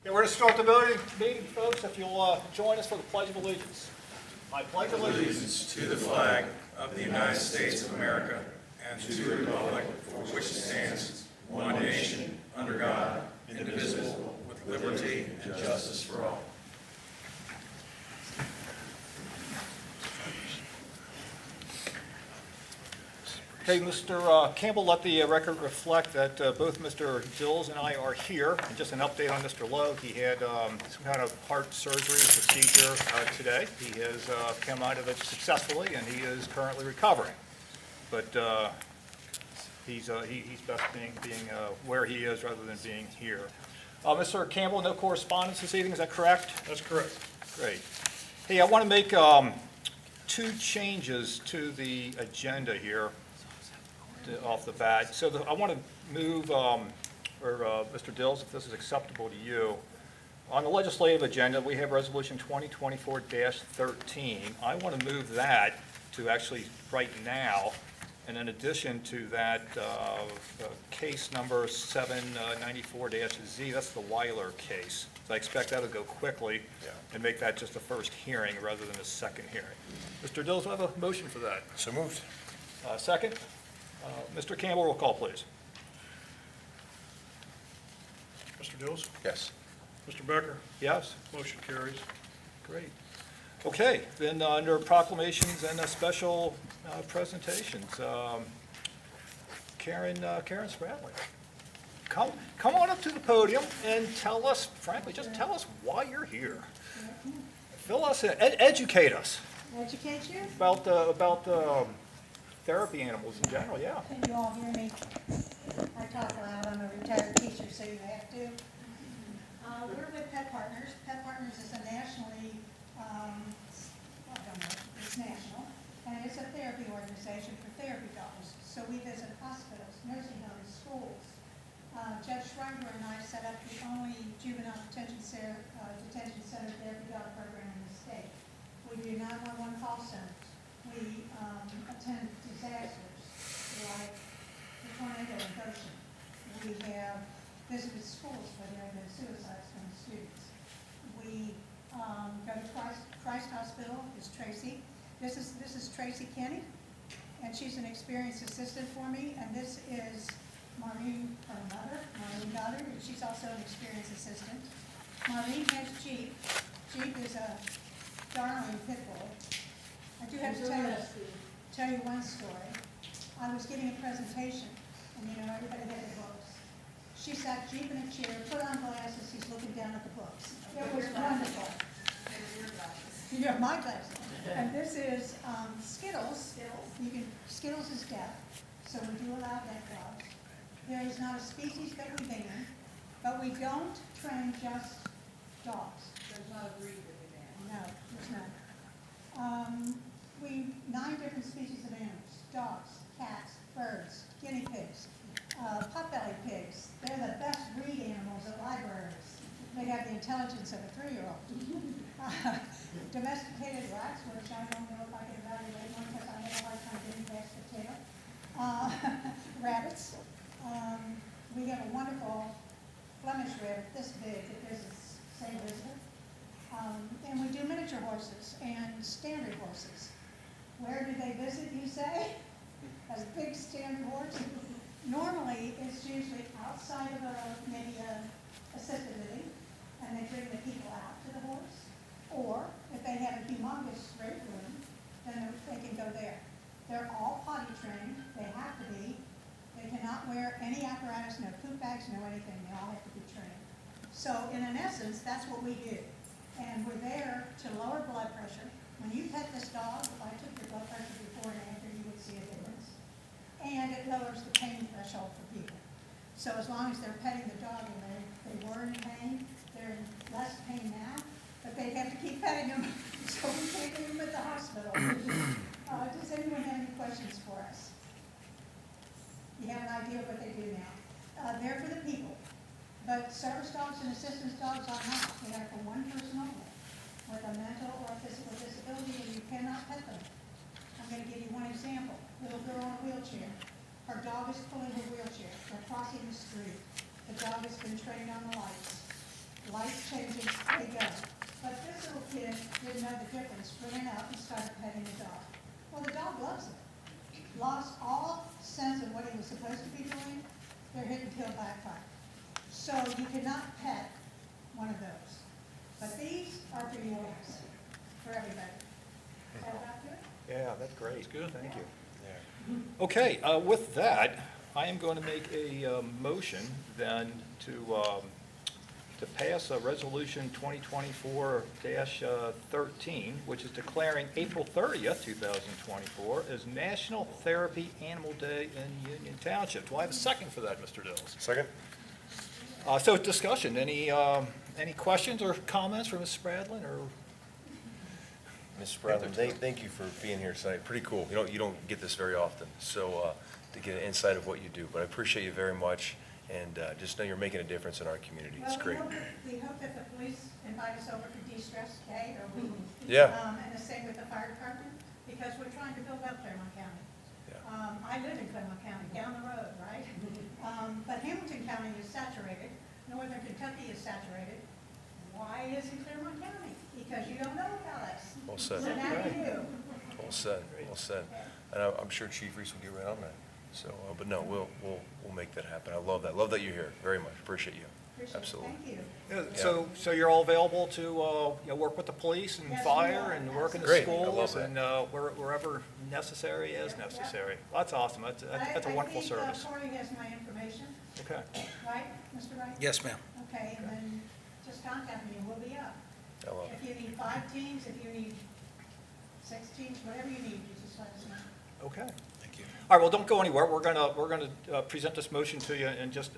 Okay, we're going to start the meeting, folks. If you'll join us for the Pledge of Allegiance. I pledge allegiance to the flag of the United States of America and to the republic for which it stands, one nation, under God, indivisible, with liberty and justice for all. Okay, Mr. Campbell, let the record reflect that both Mr. Dills and I are here. And just an update on Mr. Lowe, he had some kind of heart surgery procedure today. He has come out of it successfully, and he is currently recovering. But he's best being where he is rather than being here. Mr. Campbell, no correspondence this evening, is that correct? That's correct. Great. Hey, I want to make two changes to the agenda here off the bat. So I want to move, Mr. Dills, if this is acceptable to you. On the legislative agenda, we have Resolution 2024-13. I want to move that to actually right now. And in addition to that, case number 794-Z, that's the Weiler case. So I expect that to go quickly and make that just the first hearing rather than a second hearing. Mr. Dills, do I have a motion for that? So moved. Second? Mr. Campbell, roll call, please. Mr. Dills? Yes. Mr. Becker? Yes? Motion carries. Great. Okay, then under proclamations and special presentations, Karen Spradley. Come on up to the podium and tell us, frankly, just tell us why you're here. Fill us in, educate us. Educate you? About therapy animals in general, yeah. Can you all hear me? I talk loud. I'm a retired teacher, so you have to. We're with Pet Partners. Pet Partners is a nationally, I don't know, it's national, and it's a therapy organization for therapy dogs. So we visit hospitals, nursing homes, schools. Judge Schreiber and I set up the only juvenile detention center therapy dog program in the state. We do 911 call centers. We attend disasters like the tornado in Goshen. We have visited schools where there have been suicides from the students. We go to Christ Hospital. Is Tracy. This is Tracy Kenny, and she's an experienced assistant for me. And this is Maureen, her mother, Maureen Goddard, and she's also an experienced assistant. Maureen has Jeep. Jeep is a darling pit bull. I do have to tell you one story. I was giving a presentation, and everybody had the books. She sat Jeep in a chair, put on glasses, he's looking down at the books. It was wonderful. You have my glasses. And this is Skittles. Skittles is deaf, so we do allow deaf dogs. There is not a species that we ban, but we don't train just dogs. There's not a breed that we ban. No, there's not. 9 different species of animals: dogs, cats, birds, guinea pigs, pot-bellied pigs. They're the best breed animals at libraries. They have the intelligence of a 3-year-old. Domesticated rats, which I don't know if I can evaluate one because I have a hard time getting past the tail. Rabbits. We have a wonderful Flemish rabbit this big that visits, say visitor. And we do miniature horses and standard horses. Where do they visit, you say? As big standard horse? Normally, it's usually outside of maybe a assisted living, and they bring the people out to the horse. Or if they have a humongous great room, then they can go there. They're all potty trained. They have to be. They cannot wear any apparatus, no poop bags, no anything. They all have to be trained. So in an essence, that's what we do. And we're there to lower blood pressure. When you pet this dog, if I took your blood pressure before and after, you would see a difference. And it lowers the pain threshold for people. So as long as they're petting the dog and they were in pain, they're in less pain now, but they have to keep petting them, so we can't leave them at the hospital. Does anyone have any questions for us? You have an idea of what they do now. They're for the people. But service dogs and assistance dogs are not. They are for one person only with a mental or a physical disability, and you cannot pet them. I'm going to give you one example. Little girl in a wheelchair. Her dog is pulling her wheelchair. They're crossing the street. The dog has been trained on the lights. life changes, they go. But this little kid didn't know the difference, ran out and started petting the dog. Well, the dog loves it. Lost all sense of what he was supposed to be doing. They're hit and kill backfire. So you cannot pet one of those. But these are for yours, for everybody. Is that about good? Yeah, that's great. That's good. Thank you. Okay, with that, I am going to make a motion then to pass a resolution 2024-13, which is declaring April 30th, 2024 as National Therapy Animal Day in Union Township. Do I have a second for that, Mr. Dills? Second? So discussion, any questions or comments from Ms. Spradlin or? Ms. Spradlin, thank you for being here tonight. Pretty cool. You don't get this very often, so to get an insight of what you do. But I appreciate you very much, and just know you're making a difference in our community. It's great. Well, we hope that the police invite us over for de-stress day, or we. Yeah. And the same with the fire department, because we're trying to build up Clermont County. Yeah. I live in Clermont County, down the road, right? But Hamilton County is saturated, Northern Kentucky is saturated. Why isn't Clermont County? Because you don't know about us. Well said. So now you do. Well said. Well said. And I'm sure Chief Reese will get right on that. So, but no, we'll make that happen. I love that. Love that you're here. Very much. Appreciate you. Appreciate it. Absolutely. Thank you. So you're all available to, work with the police and Yes, we fire are. and work in the Great. I love schools that. and wherever necessary as necessary. That's awesome. That's a wonderful service. I think Corey has my information, Okay. right, Mr. Wright? Yes, ma'am. Okay, and then just contact me and we'll be up. I love it. If you need 5 teams, if you need 6 teams, whatever you need, you just let us know. Okay. Thank you. All right, well, don't go anywhere. We're gonna present this motion to you in just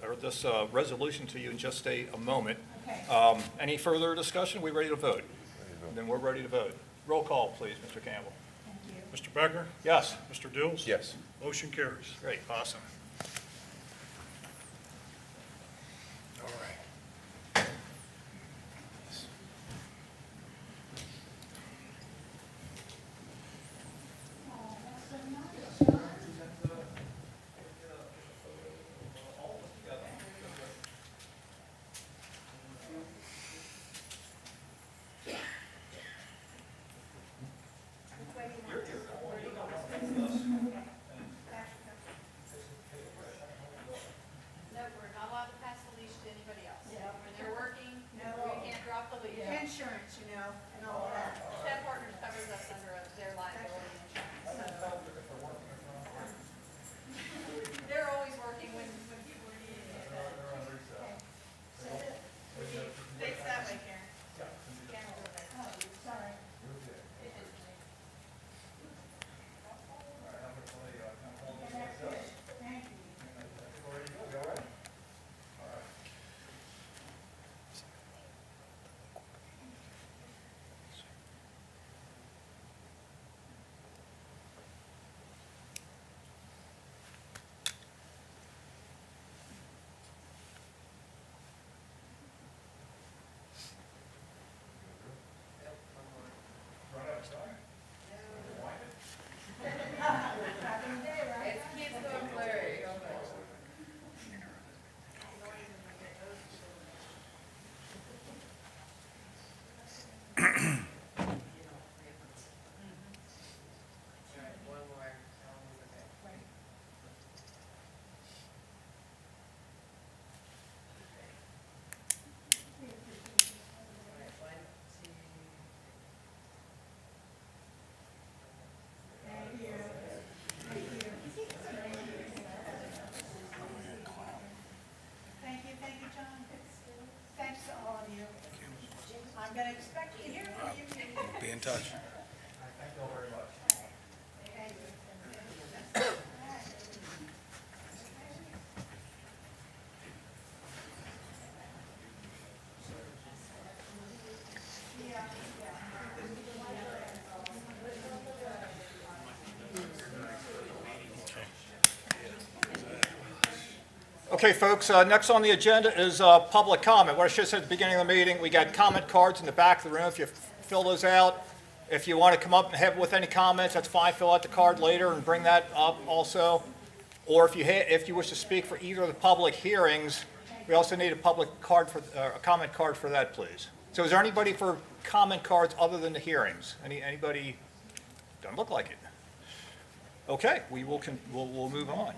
or this resolution to you in just a moment. Okay. Any further discussion? We ready to vote? Then we're ready to vote. Roll call, please, Mr. Campbell. Thank you. Mr. Becker? Yes. Mr. Dills? Yes. Motion carries. Great, awesome. All right. Oh, that's so nice, John. Which way do you want this? No, we're not allowed to pass the leash to anybody else. Yeah. When they're working, No. we can't drop the leash. Insurance, and all of that. Pet Partners covers us under their liability insurance, so. They're always working when people are needing it. Face that way, Karen. Karen, over there. Oh, sorry. Okay, that's good. Thank you. It's kids going blurry. Thank you. Thank you. Thank you, John. Thanks to all of you. I'm gonna expect to hear from you. Be in touch. Thank you all very much. Thank you. Okay, folks, next on the agenda is public comment. What I should have said at the beginning of the meeting, we got comment cards in the back of the room. If you fill those out, if you want to come up and have with any comments, that's fine. Fill out the card later and bring that up also. Or if you wish to speak for either of the public hearings, We also need a public card for, a comment card for that, please. So is there anybody for comment cards other than the hearings? Anybody? Doesn't look like it. Okay, we'll move on.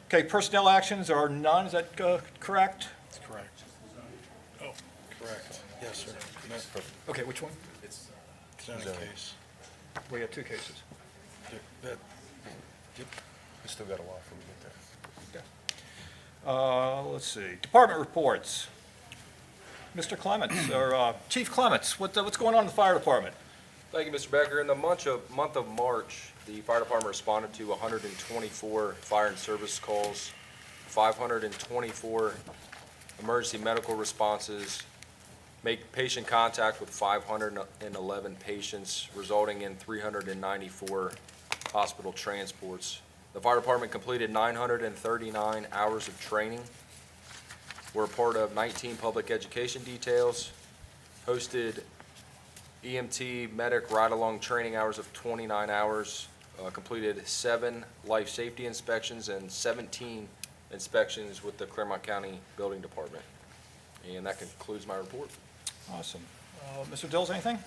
Okay, personnel actions are none, is that correct? That's correct. Oh, correct. Yes, sir. Okay, which one? It's in the case. We have two cases. That- We still got a while before we get there. Let's see, department reports. Mr. Clements, or Chief Clements, what's going on in the fire department? Thank you, Mr. Becker. In the month of March, the fire department responded to 124 fire and service calls, 524 emergency medical responses, make patient contact with 511 patients, resulting in 394 hospital transports. The fire department completed 939 hours of training. We're a part of 19 public education details, hosted EMT medic ride-along training hours of 29 hours, completed 7 life safety inspections and 17 inspections with the Clermont County Building Department. And that concludes my report. Awesome. Mr. Dills, anything?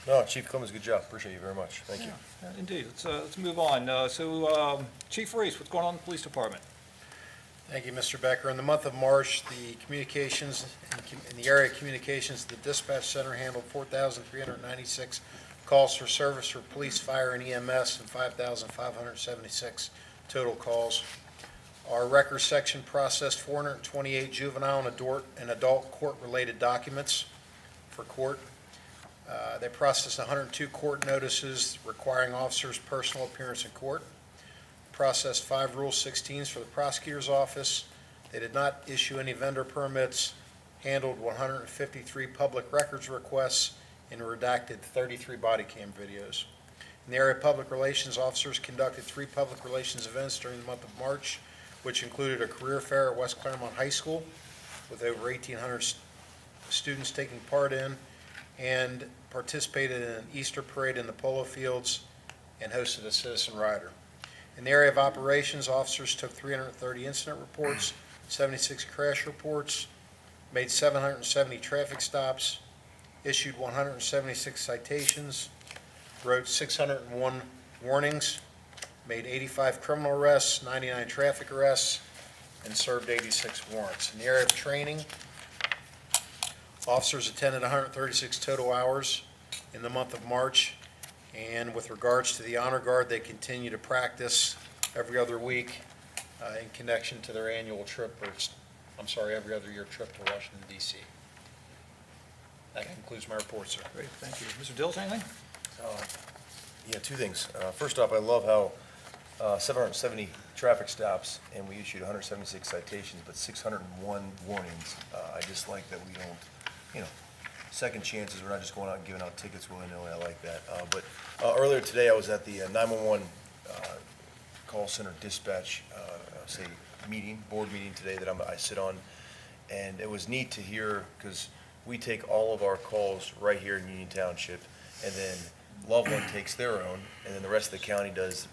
No, Chief Clemens, good job. Appreciate you very much. Thank you. Yeah, indeed, let's move on. Chief Reese, what's going on in the police department? Thank you, Mr. Becker. In the month of March, the communications, in the area of communications, the dispatch center handled 4,396 calls for service for police, fire, and EMS, and 5,576 total calls. Our records section processed 428 juvenile and adult court-related documents for court. They processed 102 court notices requiring officers' personal appearance in court. Processed 5 Rule 16s for the prosecutor's office. They did not issue any vendor permits, handled 153 public records requests, and redacted 33 body cam videos. In the area of public relations, officers conducted 3 public relations events during the month of March, which included a career fair at West Clermont High School with over 1,800 students taking part in, and participated in an Easter parade in the polo fields and hosted a citizen rider. In the area of operations, officers took 330 incident reports, 76 crash reports, made 770 traffic stops, issued 176 citations, wrote 601 warnings, made 85 criminal arrests, 99 traffic arrests, and served 86 warrants. In the area of training, officers attended 136 total hours in the month of March. And with regards to the Honor Guard, they continue to practice every other week in connection to their annual trip, every other year trip to Washington, D.C. That concludes my report, sir. Great, thank you. Mr. Dills, anything? Yeah, 2 things. First off, I love how 770 traffic stops, and we issued 176 citations, but 601 warnings. I just like that we don't, second chances. We're not just going out and giving out tickets willy-nilly. I like that. But earlier today, I was at the 911 call center dispatch, board meeting today that I sit on, and it was neat to hear, because we take all of our calls right here in Union Township, and then Loveland takes their own, and then the rest of the county does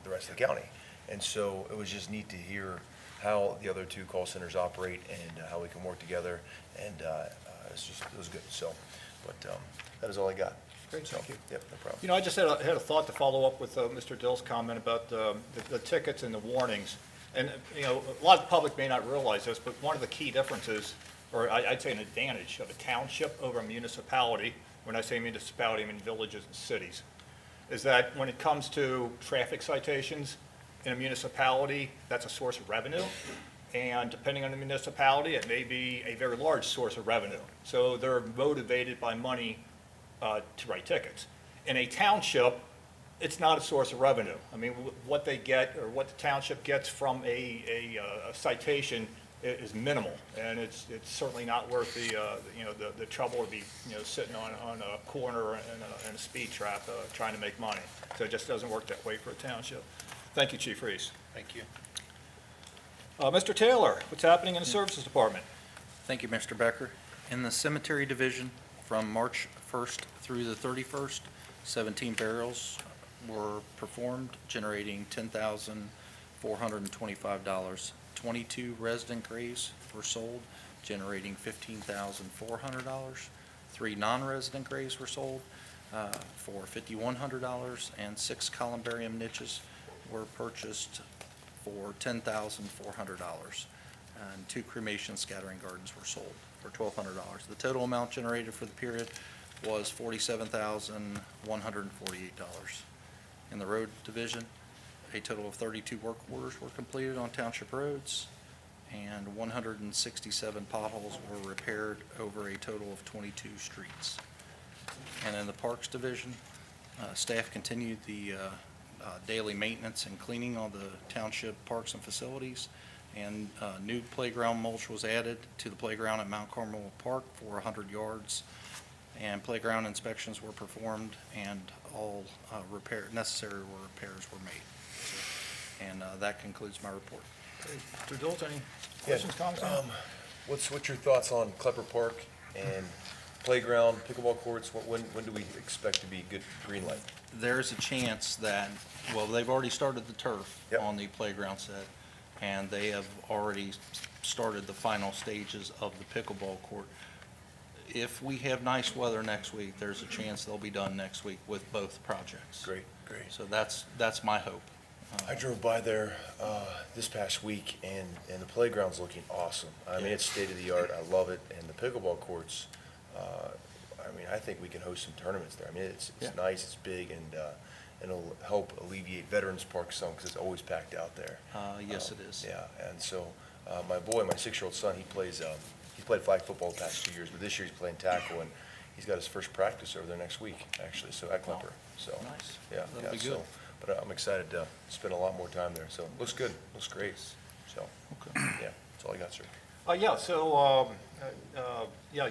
the rest of the county. And so it was just neat to hear how the other 2 call centers operate and how we can work together, and it was good. So, but that is all I got. Great, thank you. Yep, no problem. I just had a thought to follow up with Mr. Dill's comment about the tickets and the warnings. And, a lot of the public may not realize this, but one of the key differences, or I'd say an advantage of a township over a municipality, when I say municipality, I mean villages and cities, is that when it comes to traffic citations in a municipality, that's a source of revenue. And depending on the municipality, it may be a very large source of revenue. So they're motivated by money to write tickets. In a township, it's not a source of revenue. I mean, what they get, or what the township gets from a citation is minimal, and it's certainly not worth the trouble to be sitting on a corner in a speed trap trying to make money. So it just doesn't work that way for a township. Thank you, Chief Reese. Thank you. Mr. Taylor, what's happening in the Services Department? Thank you, Mr. Becker. In the Cemetery Division, from March 1st through the 31st, 17 burials were performed, generating $425. 22 resident graves were sold, generating $15,400. 3 non-resident graves were sold for $5,100, and 6 columbarium niches were purchased for $10,400. And 2 cremation scattering gardens were sold for $1,200. The total amount generated for the period was $47,148. In the road division, a total of 32 work orders were completed on township roads, and 167 potholes were repaired over a total of 22 streets. And in the Parks Division, staff continued the daily maintenance and cleaning on the township parks and facilities, and new playground mulch was added to the playground at Mount Carmel Park for 100 yards, and playground inspections were performed, and all necessary repairs were made. And that concludes my report. Mr. Dills, any questions, comments? What's your thoughts on Klepper Park and playground, pickleball courts? When do we expect to be good green light? There's a chance that, well, they've already started the turf Yep. on the playground set, and they have already started the final stages of the pickleball court. If we have nice weather next week, there's a chance they'll be done next week with both projects. Great. So that's my hope. I drove by there this past week, and the playground's looking awesome. I mean, it's state-of-the-art. I love it. And the pickleball courts, I mean, I think we can host some tournaments there. I mean, it's nice, it's big, and it'll help alleviate Veterans Park some, because it's always packed out there. Yes, it is. Yeah, and so my 6-year-old son, he played flag football the past 2 years, but this year he's playing tackle, and he's got his first practice over there next week, actually, so at Klepper. So, Nice. yeah, That'll be so, good. but I'm excited to spend a lot more time there, so looks good, looks great, so, Okay. yeah, that's all I got, sir.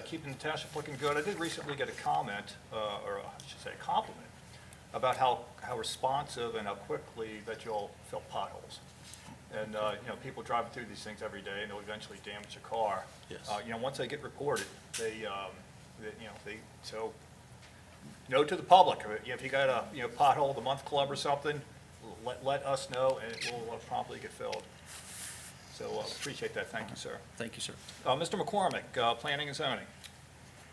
Keeping the township looking good. I did recently get a comment, or I should say a compliment, about how responsive and how quickly that you'll fill potholes. And, people driving through these things every day, and they'll eventually damage a car. Yes. Once they get reported, so, note to the public, if you got a, pothole of the month club or something, let us know, and it will promptly get filled. So, appreciate that. Thank you, sir. Thank you, sir. Mr. McCormick, Planning and Zoning.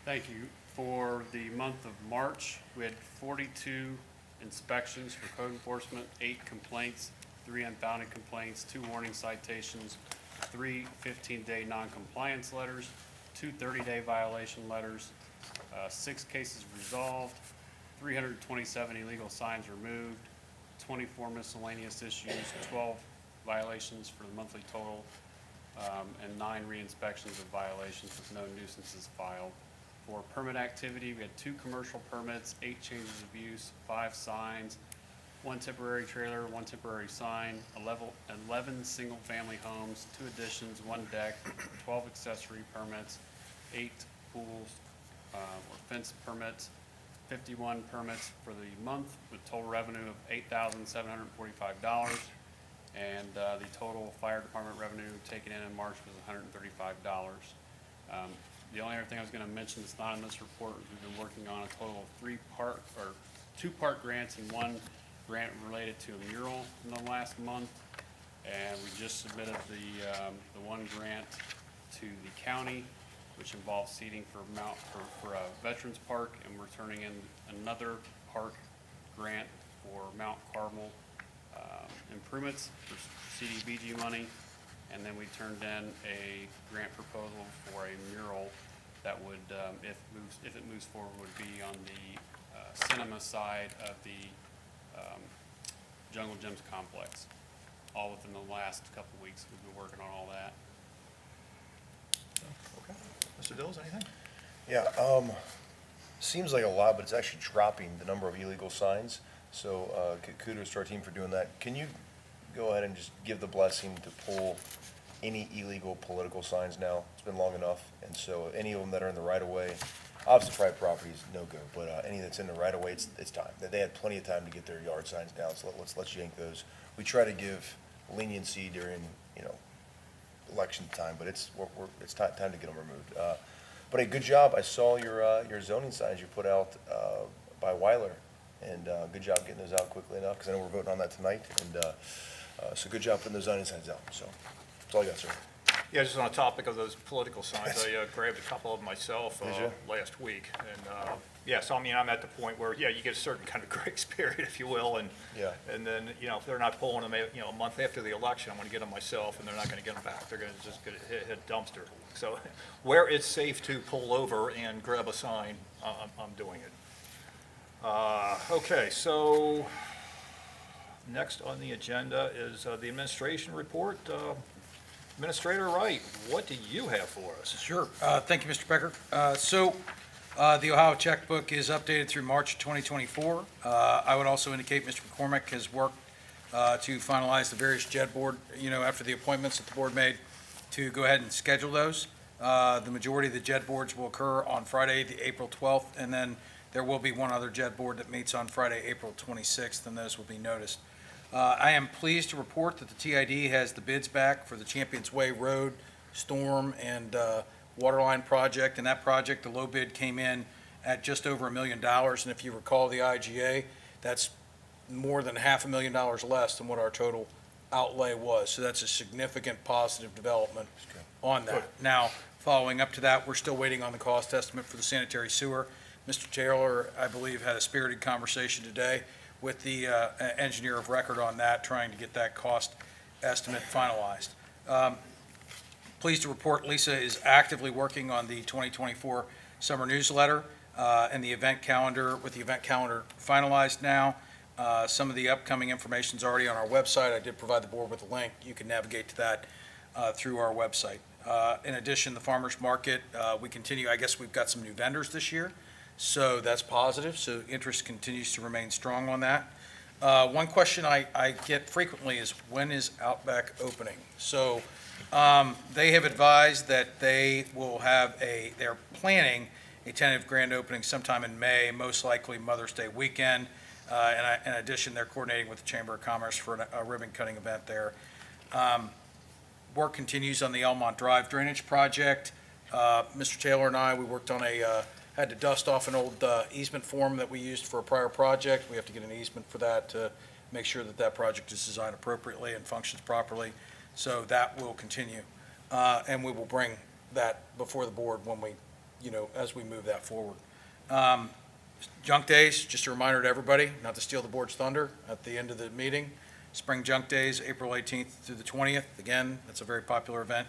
Thank you. For the month of March, we had 42 inspections for code enforcement, 8 complaints, 3 unfounded complaints, 2 warning citations, 3 15-day non-compliance letters, 2 30-day violation letters, 6 cases resolved, 327 illegal signs removed, 24 miscellaneous issues, 12 violations for the monthly total, and 9 re-inspections of violations with no nuisances filed. For permit activity, we had 2 commercial permits, 8 changes of use, 5 signs, 1 temporary trailer, 1 temporary sign, 11 single-family homes, 2 additions, 1 deck, 12 accessory permits, 8 pools or fence permits, 51 permits for the month with total revenue of $8,745. And the total fire department revenue taken in March was $135. The only other thing I was going to mention that's not in this report is we've been working on a total of 2 park grants and 1 grant related to a mural in the last month. And we just submitted the 1 grant to the county, which involves seating for Veterans Park, and we're turning in another park grant for Mount Carmel improvements for CDBG money, and then we turned in a grant proposal for a mural that would, if it moves forward, would be on the cinema side of the Jungle Gyms complex. All within the last couple weeks, we've been working on all that. Okay. Mr. Dills, anything? Yeah, seems like a lot, but it's actually dropping the number of illegal signs. So kudos to our team for doing that. Can you go ahead and just give the blessing to pull any illegal political signs now? It's been long enough, and so any of them that are in the right-of-way, obviously private property is no go, but any that's in the right-of-way, it's time. They had plenty of time to get their yard signs down, so let's yank those. We try to give leniency during, election time, but it's time to get them removed. But a good job. I saw your zoning signs you put out by Weiler, and good job getting those out quickly enough, because I know we're voting on that tonight. And So good job putting those onion signs out, so that's all I got, sir. Yeah, just on the topic of those political signs, I grabbed a couple of them myself Did you? last week. And, yeah, so I mean, I'm at the point where, yeah, you get a certain kind of grace period, if you will, and Yeah. and then, you know, if they're not pulling them, you know, a month after the election, I'm going to get them myself, and they're not going to get them back. They're going to just hit dumpster. So where it's safe to pull over and grab a sign, I'm doing it. Okay, so next on the agenda is the administration report. Administrator Wright, what do you have for us? Sure. Thank you, Mr. Becker. The Ohio checkbook is updated through March 2024. I would also indicate Mr. McCormick has worked to finalize the various JED board, after the appointments that the board made, to go ahead and schedule those. The majority of the JED boards will occur on Friday, the April 12th, and then there will be one other JED board that meets on Friday, April 26th, and those will be noticed. I am pleased to report that the TID has the bids back for the Champions Way Road, Storm, and Waterline project. And that project, the low bid came in at just over $1 million. And if you recall the IGA, that's more than $500,000 less than what our total outlay was. So that's a significant positive development on that. Now, following up to that, we're still waiting on the cost estimate for the sanitary sewer. Mr. Taylor, I believe, had a spirited conversation today with the engineer of record on that, trying to get that cost estimate finalized. Pleased to report Lisa is actively working on the 2024 summer newsletter and the event calendar, with the event calendar finalized now. Some of the upcoming information is already on our website. I did provide the board with a link. You can navigate to that through our website. In addition, the farmers market, we continue, I guess we've got some new vendors this year, so that's positive. So interest continues to remain strong on that. One question I get frequently is, when is Outback opening? So they have advised that they will have they're planning a tentative grand opening sometime in May, most likely Mother's Day weekend. And in addition, they're coordinating with the Chamber of Commerce for a ribbon cutting event there. Work continues on the Elmont Drive drainage project. Mr. Taylor and I, we worked on had to dust off an old easement form that we used for a prior project. We have to get an easement for that to make sure that that project is designed appropriately and functions properly. So that will continue. And we will bring that before the board when we, as we move that forward. Junk Days, just a reminder to everybody, not to steal the board's thunder at the end of the meeting. Spring Junk Days, April 18th through the 20th. Again, that's a very popular event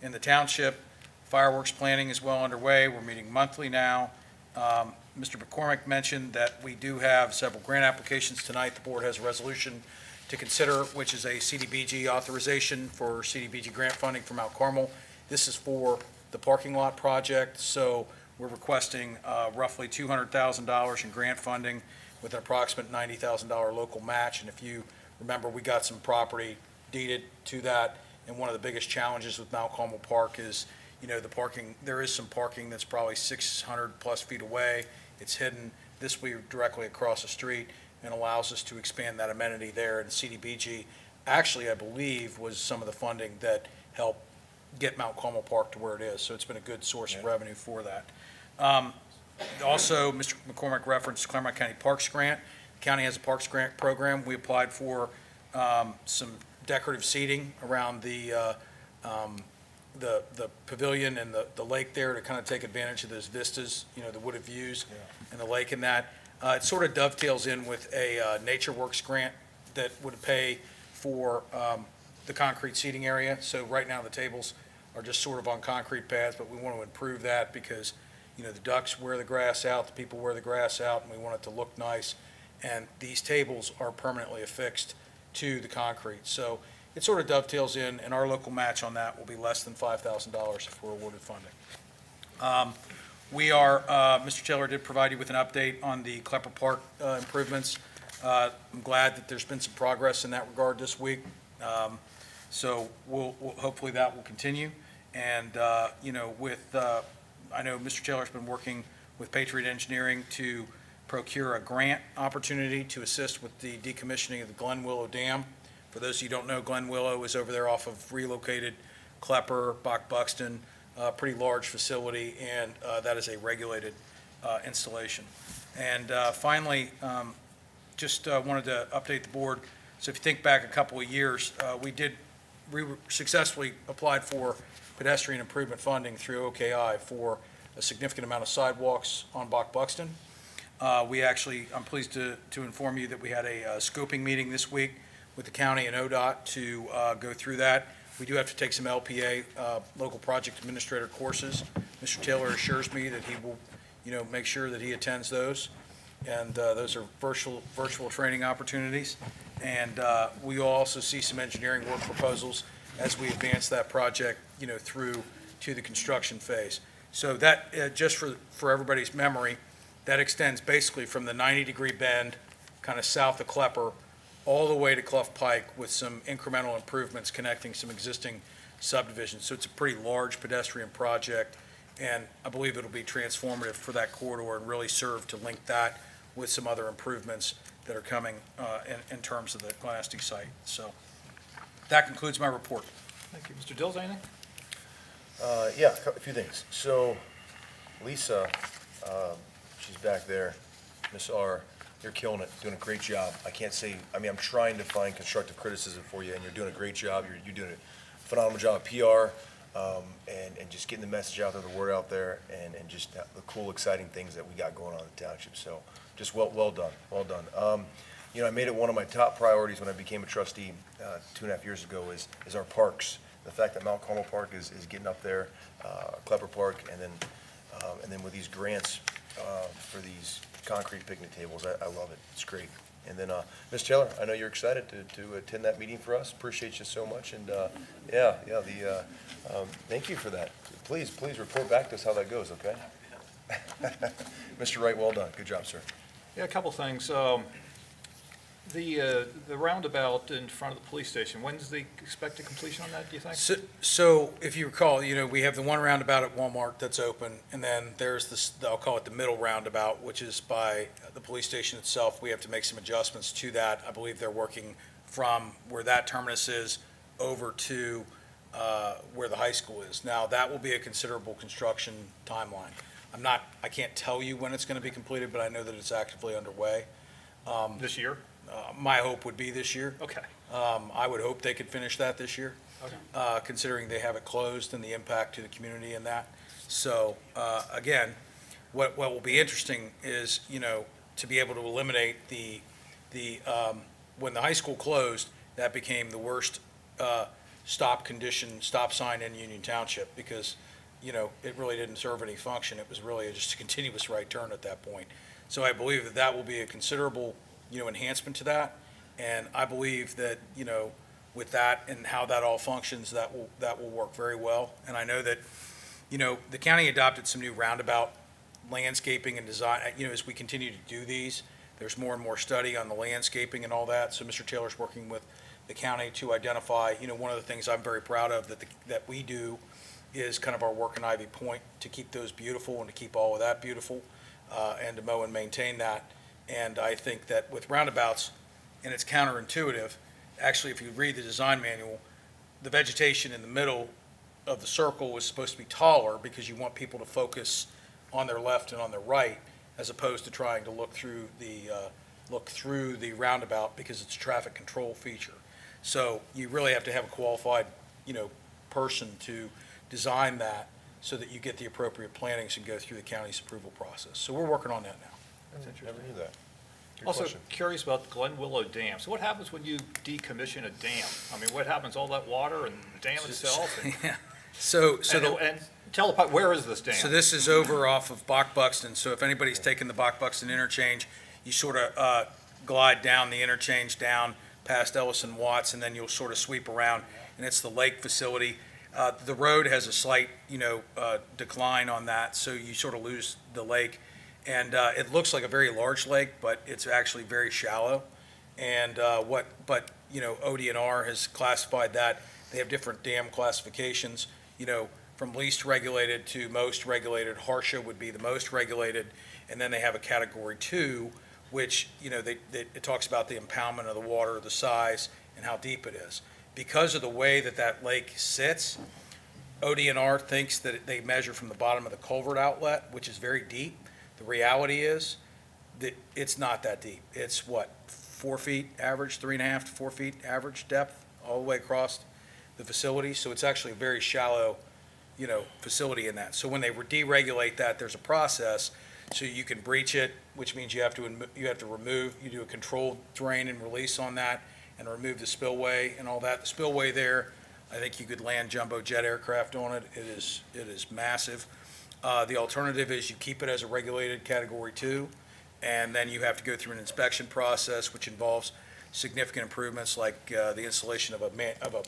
in the township. Fireworks planning is well underway. We're meeting monthly now. Mr. McCormick mentioned that we do have several grant applications tonight. The board has a resolution to consider, which is a CDBG authorization for CDBG grant funding for Mount Carmel. This is for the parking lot project, so we're requesting roughly $200,000 in grant funding with an approximate $90,000 local match. And if you remember, we got some property deeded to that, and one of the biggest challenges with Mount Carmel Park is, the parking. There is some parking that's probably 600 plus feet away. It's hidden. This will be directly across the street and allows us to expand that amenity there. And CDBG, actually, I believe, was some of the funding that helped get Mount Carmel Park to where it is. So it's been a good source of revenue for that. Also, Mr. McCormick referenced Clermont County Parks Grant. The county has a Parks Grant program. We applied for some decorative seating around the pavilion and the lake there to kind of take advantage of those vistas, the wooded views and the lake and that. It sort of dovetails in with a Nature Works grant that would pay for the concrete seating area. So right now the tables are just sort of on concrete pads, but we want to improve that because, the ducks wear the grass out, the people wear the grass out, and we want it to look nice. And these tables are permanently affixed to the concrete. So it sort of dovetails in, and our local match on that will be less than $5,000 if we're awarded funding. Mr. Taylor did provide you with an update on the Klepper Park improvements. I'm glad that there's been some progress in that regard this week. So we'll hopefully that will continue. And, I know Mr. Taylor's been working with Patriot Engineering to procure a grant opportunity to assist with the decommissioning of the Glen Willow Dam. For those of you who don't know, Glen Willow is over there off of relocated Klepper, Buxton, pretty large facility, and that is a regulated installation. And finally, just wanted to update the board. So if you think back a couple of years, we successfully applied for pedestrian improvement funding through OKI for a significant amount of sidewalks on Bach Buxton. I'm pleased to inform you that we had a scoping meeting this week with the county and ODOT to go through that. We do have to take some LPA, local project administrator courses. Mr. Taylor assures me that he will, make sure that he attends those. And those are virtual training opportunities. And we will also see some engineering work proposals as we advance that project, through to the construction phase. So that, just for everybody's memory, that extends basically from the 90-degree bend, kind of south of Klepper, all the way to Clough Pike with some incremental improvements connecting some existing subdivisions. So it's a pretty large pedestrian project, and I believe it'll be transformative for that corridor and really serve to link that with some other improvements that are coming in terms of the Glasty site. So that concludes my report. Thank you. Mr. Dills, anything? Yeah, a few things. So Lisa, she's back there, Miss R, you're killing it, doing a great job. I can't say, I'm trying to find constructive criticism for you, and you're doing a great job. You're doing a phenomenal job of PR, and just getting the message out there, the word out there, and just the cool, exciting things that we got going on in the township. So just well done, well done. I made it one of my top priorities when I became a trustee 2.5 years ago is our parks. The fact that Mount Carmel Park is getting up there, Klepper Park, and then with these grants for these concrete picnic tables, I love it. It's great. And then, Ms. Taylor, I know you're excited to attend that meeting for us. Appreciate you so much. And thank you for that. Please report back to us how that goes, okay? Mr. Wright, well done. Good job, sir. Yeah, a couple things. The roundabout in front of the police station, when's the expected completion on that, do you think? So if you recall, we have the one roundabout at Walmart that's open, and then there's this, I'll call it the middle roundabout, which is by the police station itself. We have to make some adjustments to that. I believe they're working from where that terminus is over to where the high school is. Now, that will be a considerable construction timeline. I can't tell you when it's going to be completed, but I know that it's actively underway. This year? My hope would be this year. Okay. I would hope they could finish that this year, Okay. considering they have it closed and the impact to the community and that. So, again, what will be interesting is, to be able to eliminate when the high school closed, that became the worst stop sign in Union Township because, it really didn't serve any function. It was really just a continuous right turn at that point. So I believe that will be a considerable enhancement to that. And I believe that, with that and how that all functions, that will work very well. And I know that, the county adopted some new roundabout landscaping and design, as we continue to do these, there's more and more study on the landscaping and all that. So Mr. Taylor's working with the county to identify, one of the things I'm very proud of that we do is kind of our work in Ivy Point to keep those beautiful and to keep all of that beautiful, and to mow and maintain that. And I think that with roundabouts, and it's counterintuitive, actually, if you read the design manual, the vegetation in the middle of the circle is supposed to be taller because you want people to focus on their left and on their right, as opposed to trying to look through the roundabout because it's a traffic control feature. So you really have to have a qualified, person to design that so that you get the appropriate plantings and go through the county's approval process. So we're working on that now. That's interesting. Never knew that. Good Also question. curious about the Glen Willow Dam. So what happens when you decommission a dam? What happens, all that water and the dam itself? And- Yeah. So And tell the, where is this dam? So this is over off of Bach Buxton. So if anybody's taken the Bach Buxton interchange, you sort of glide down the interchange down past Ellison Watts, and then you'll sort of sweep around, and it's the lake facility. The road has a slight, decline on that, so you sort of lose the lake. And it looks like a very large lake, but it's actually very shallow. And ODNR has classified that. They have different dam classifications, from least regulated to most regulated. Harsha would be the most regulated, and then they have a category 2, which, it talks about the impoundment of the water, the size, and how deep it is. Because of the way that lake sits, ODNR thinks that they measure from the bottom of the culvert outlet, which is very deep. The reality is that it's not that deep. It's 4 4 feet average, 3.5 to 4 feet average depth all the way across the facility. So it's actually a very shallow, facility in that. So when they deregulate that, there's a process, so you can breach it, which means you have to remove, you do a controlled drain and release on that and remove the spillway and all that. The spillway there, I think you could land jumbo jet aircraft on it. It is massive. The alternative is you keep it as a regulated Category 2, and then you have to go through an inspection process, which involves significant improvements like the installation of a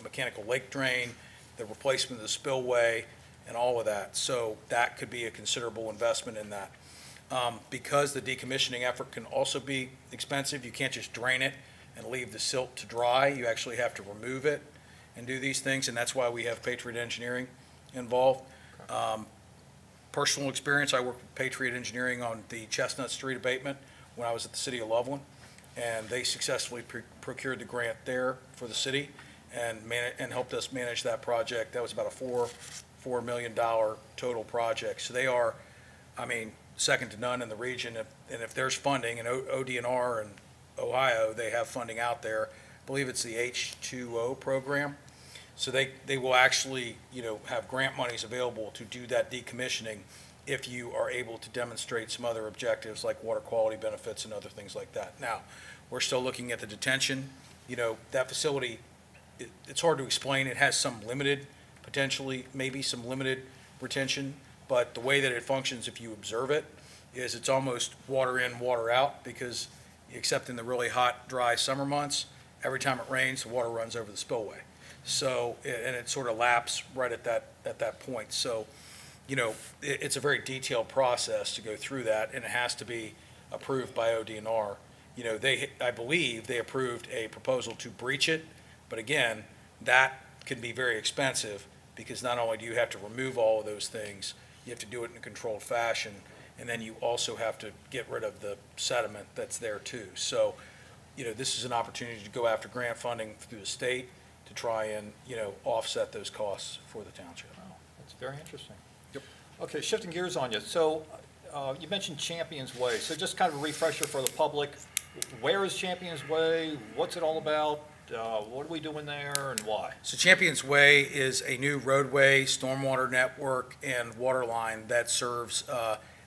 mechanical lake drain, the replacement of the spillway, and all of that. So that could be a considerable investment in that. Because the decommissioning effort can also be expensive, you can't just drain it and leave the silt to dry. You actually have to remove it and do these things, and that's why we have Patriot Engineering involved. Personal experience, I worked with Patriot Engineering on the Chestnut Street abatement when I was at the city of Loveland, and they successfully procured the grant there for the city and helped us manage that project. That was about a $4 million total project. So they are, second to none in the region. And if there's funding, and ODNR and Ohio, they have funding out there. I believe it's the H2O program. So they will actually, have grant monies available to do that decommissioning if you are able to demonstrate some other objectives like water quality benefits and other things like that. Now, we're still looking at the detention. That facility, it's hard to explain. It has some limited, potentially, maybe some limited retention, but the way that it functions, if you observe it, is it's almost water in, water out, because except in the really hot, dry summer months, every time it rains, the water runs over the spillway. So, and it sort of laps right at that point. So, it's a very detailed process to go through that, and it has to be approved by ODNR. I believe they approved a proposal to breach it, but again, that can be very expensive because not only do you have to remove all of those things, you have to do it in a controlled fashion, and then you also have to get rid of the sediment that's there too. So, this is an opportunity to go after grant funding through the state to try and, offset those costs for the township. Wow, that's very interesting. Yep. Okay, shifting gears on you. So you mentioned Champions Way. So just kind of a refresher for the public. Where is Champions Way? What's it all about? What are we doing there and why? So Champions Way is a new roadway, stormwater network, and water line that serves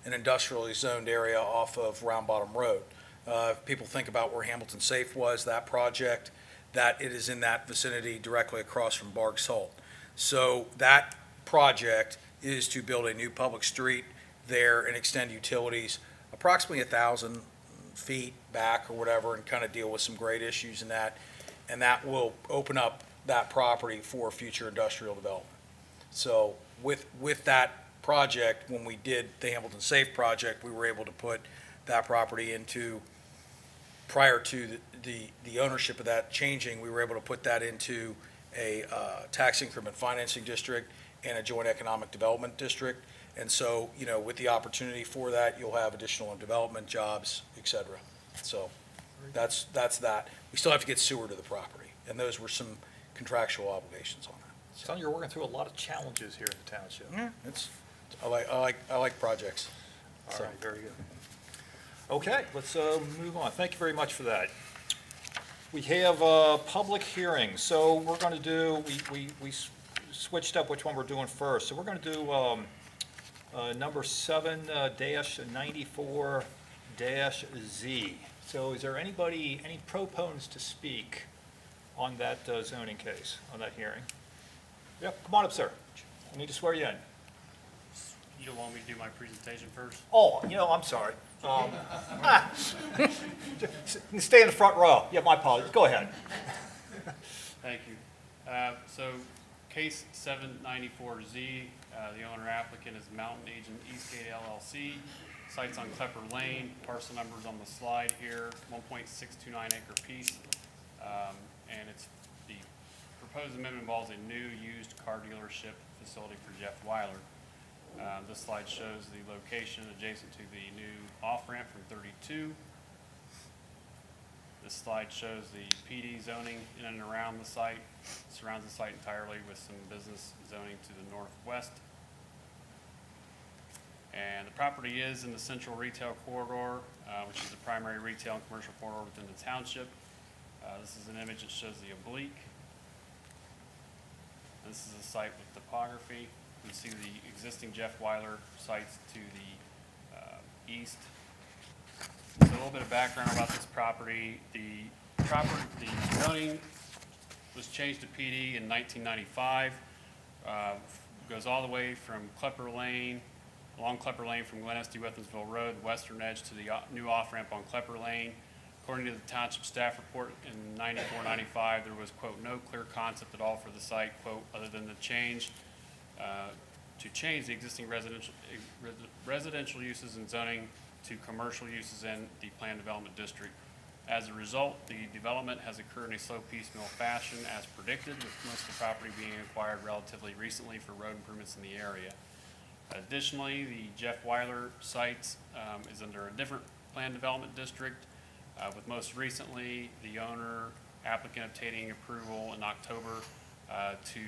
an industrially zoned area off of Round Bottom Road. If people think about where Hamilton Safe was, that project, that it is in that vicinity directly across from Barg Salt. So that project is to build a new public street there and extend utilities approximately 1,000 feet back or whatever, and kind of deal with some grade issues in that. And that will open up that property for future industrial development. So with that project, when we did the Hamilton Safe project, we were able to put that property into, prior to the ownership of that changing, we were able to put that into a tax increment financing district and a joint economic development district. And so, with the opportunity for that, you'll have additional development jobs, et cetera. So that's that. We still have to get sewer to the property, and those were some contractual obligations on that. Sounds like you're working through a lot of challenges here in the township. Yeah, I like projects. All right, very good. Okay, let's move on. Thank you very much for that. We have public hearings, so we're going to do, we switched up which one we're doing first. So we're going to do number 7-94-Z. So is there any proponents to speak on that zoning case, on that hearing? Yep, come on up, sir. I need to swear you in. You don't want me to do my presentation first? Oh, I'm sorry. Stay in the front row. Yeah, my apologies. Go ahead. Thank you. So, case 794Z, the owner applicant is Mountain Agent Eastgate LLC. Site's on Klepper Lane. Parcel number's on the slide here, 1.629 acre piece. And it's the proposed amendment involves a new used car dealership facility for Jeff Weiler. This slide shows the location adjacent to the new off-ramp from 32. This slide shows the PD zoning in and around the site, surrounds the site entirely with some business zoning to the northwest. And the property is in the central retail corridor, which is the primary retail and commercial corridor within the township. This is an image that shows the oblique. This is a site with topography. You can see the existing Jeff Weiler sites to the east. So a little bit of background about this property. The zoning was changed to PD in 1995. Goes all the way from Klepper Lane, along Klepper Lane from Glen Estee, Wethensville Road, western edge to the new off-ramp on Klepper Lane. According to the township staff report in 94, 95, there was, quote, no clear concept at all for the site, quote, other than the change, to change the existing residential uses and zoning to commercial uses in the planned development district. As a result, the development has occurred in a slow piecemeal fashion as predicted, with most of the property being acquired relatively recently for road improvements in the area. Additionally, the Jeff Weiler site is under a different planned development district, with most recently the owner applicant obtaining approval in October to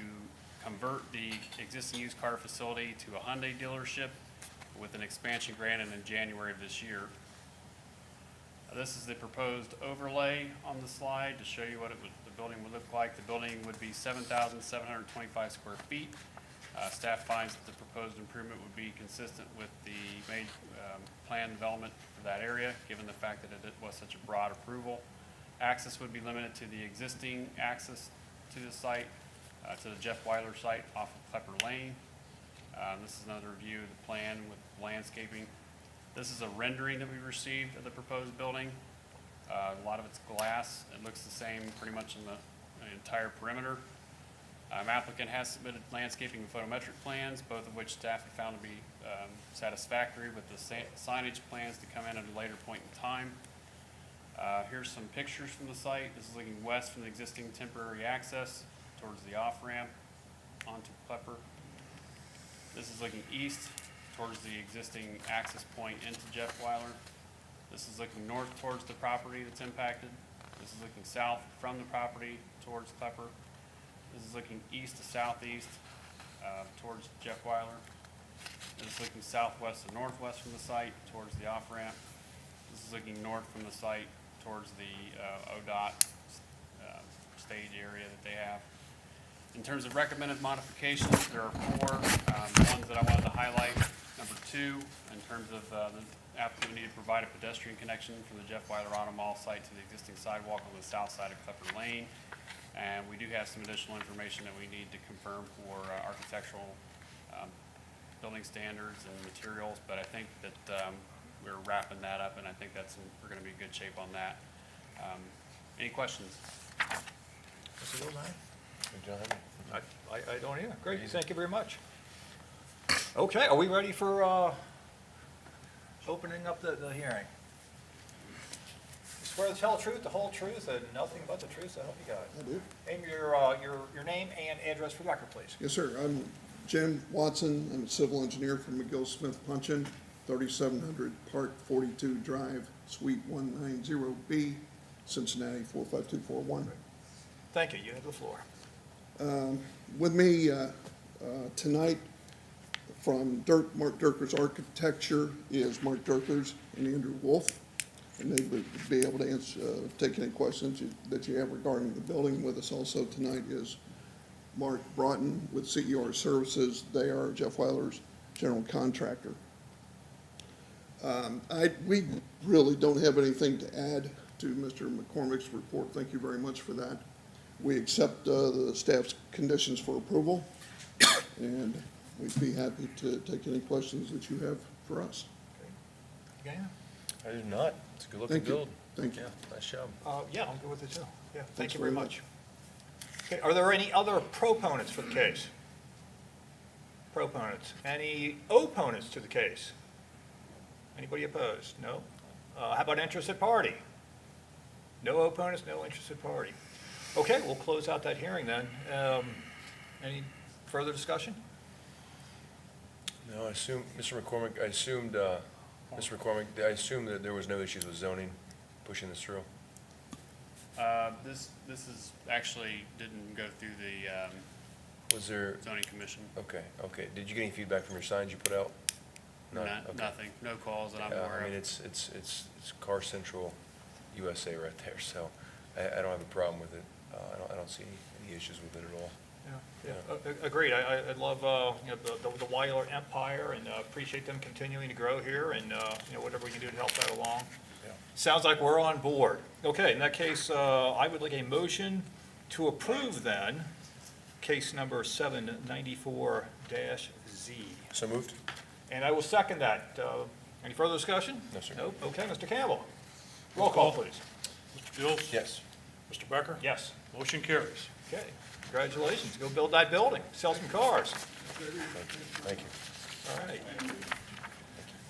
convert the existing used car facility to a Hyundai dealership with an expansion granted in January of this year. This is the proposed overlay on the slide to show you what the building would look like. The building would be 7,725 square feet. Staff finds that the proposed improvement would be consistent with the planned development for that area, given the fact that it was such a broad approval. Access would be limited to the existing access to the site, to the Jeff Weiler site off of Klepper Lane. This is another view of the plan with landscaping. This is a rendering that we received of the proposed building. A lot of it's glass. It looks the same pretty much in the entire perimeter. Applicant has submitted landscaping and photometric plans, both of which staff have found to be satisfactory, with the signage plans to come in at a later point in time. Here's some pictures from the site. This is looking west from the existing temporary access towards the off-ramp onto Klepper. This is looking east towards the existing access point into Jeff Weiler. This is looking north towards the property that's impacted. This is looking south from the property towards Klepper. This is looking east to southeast towards Jeff Weiler. This is looking southwest to northwest from the site towards the off-ramp. This is looking north from the site towards the ODOT stage area that they have. In terms of recommended modifications, there are four. Ones that I wanted to highlight. Number two, in terms of the applicant need to provide a pedestrian connection from the Jeff Weiler Auto Mall site to the existing sidewalk on the south side of Klepper Lane. And we do have some additional information that we need to confirm for architectural building standards and materials, but I think that we're wrapping that up, and I think we're going to be in good shape on that. Any questions? Mr. Goldine? John? I don't either. Great, thank you very much. Okay, are we ready for opening up the hearing? Swear to tell the truth, the whole truth, and nothing but the truth, so help you God. I do. Name your name and address for the record, please. Yes, sir. I'm Jim Watson. I'm a civil engineer from McGill Smith Punchin, 3700 Park 42 Drive, Suite 190B, Cincinnati 45241. Thank you. You have the floor. With me tonight from Mark Durker's Architecture is Mark Durker's and Andrew Wolf, and they would be able to answer, take any questions that you have regarding the building. With us also tonight is Mark Broughton with CER Services. They are Jeff Weiler's general contractor. We really don't have anything to add to Mr. McCormick's report. Thank you very much for that. We accept the staff's conditions for approval, and we'd be happy to take any questions that you have for us. Okay. I do not. It's a good-looking Thank you. build. Thank you. Yeah, nice job. Yeah, I'm good with it too. Yeah, thank Thanks you very very much. Okay, are there any other proponents for the case? Proponents. Any opponents to the case? Anybody opposed? No? How about interested party? No opponents, no interested party. Okay, we'll close out that hearing then. Any further discussion? No, I assume, Mr. McCormick, Mr. McCormick, I assume that there was no issues with zoning pushing this through? This is actually didn't go through the Was there, zoning commission. okay. Did you get any feedback from your signs you put out? None, okay. Nothing, no calls that I'm Yeah, aware I mean, of. it's Car Central USA right there, so I don't have a problem with it. I don't see any issues with it at all. Agreed. I love, the Weiler Empire, and appreciate them continuing to grow here, and, whatever we can do to help that along. Yeah. Sounds like we're on board. Okay, in that case, I would like a motion to approve then, case number 794-Z. So moved? And I will second that. Any further discussion? No, sir. Nope. Okay, Mr. Campbell. Roll call, please. Mr. Dills? Yes. Mr. Becker? Yes. Motion carries. Okay, congratulations. Go build that building, sell some cars. Thank you. All right.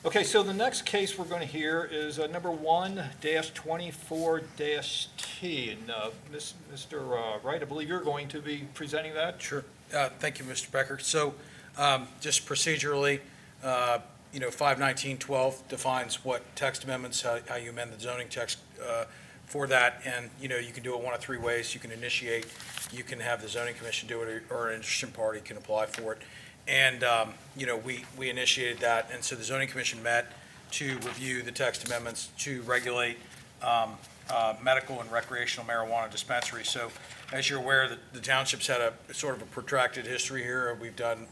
Okay, so the next case we're going to hear is number 1-24-T. And Mr. Wright, I believe you're going to be presenting that? Sure. Thank you, Mr. Becker. So, just procedurally, 51912 defines what text amendments, how you amend the zoning text for that, and, you can do it one of three ways. You can initiate, you can have the zoning commission do it, or an interested party can apply for it. And, we initiated that, and so the zoning commission met to review the text amendments to regulate medical and recreational marijuana dispensaries. So, as you're aware, the township's had a sort of a protracted history here. We've done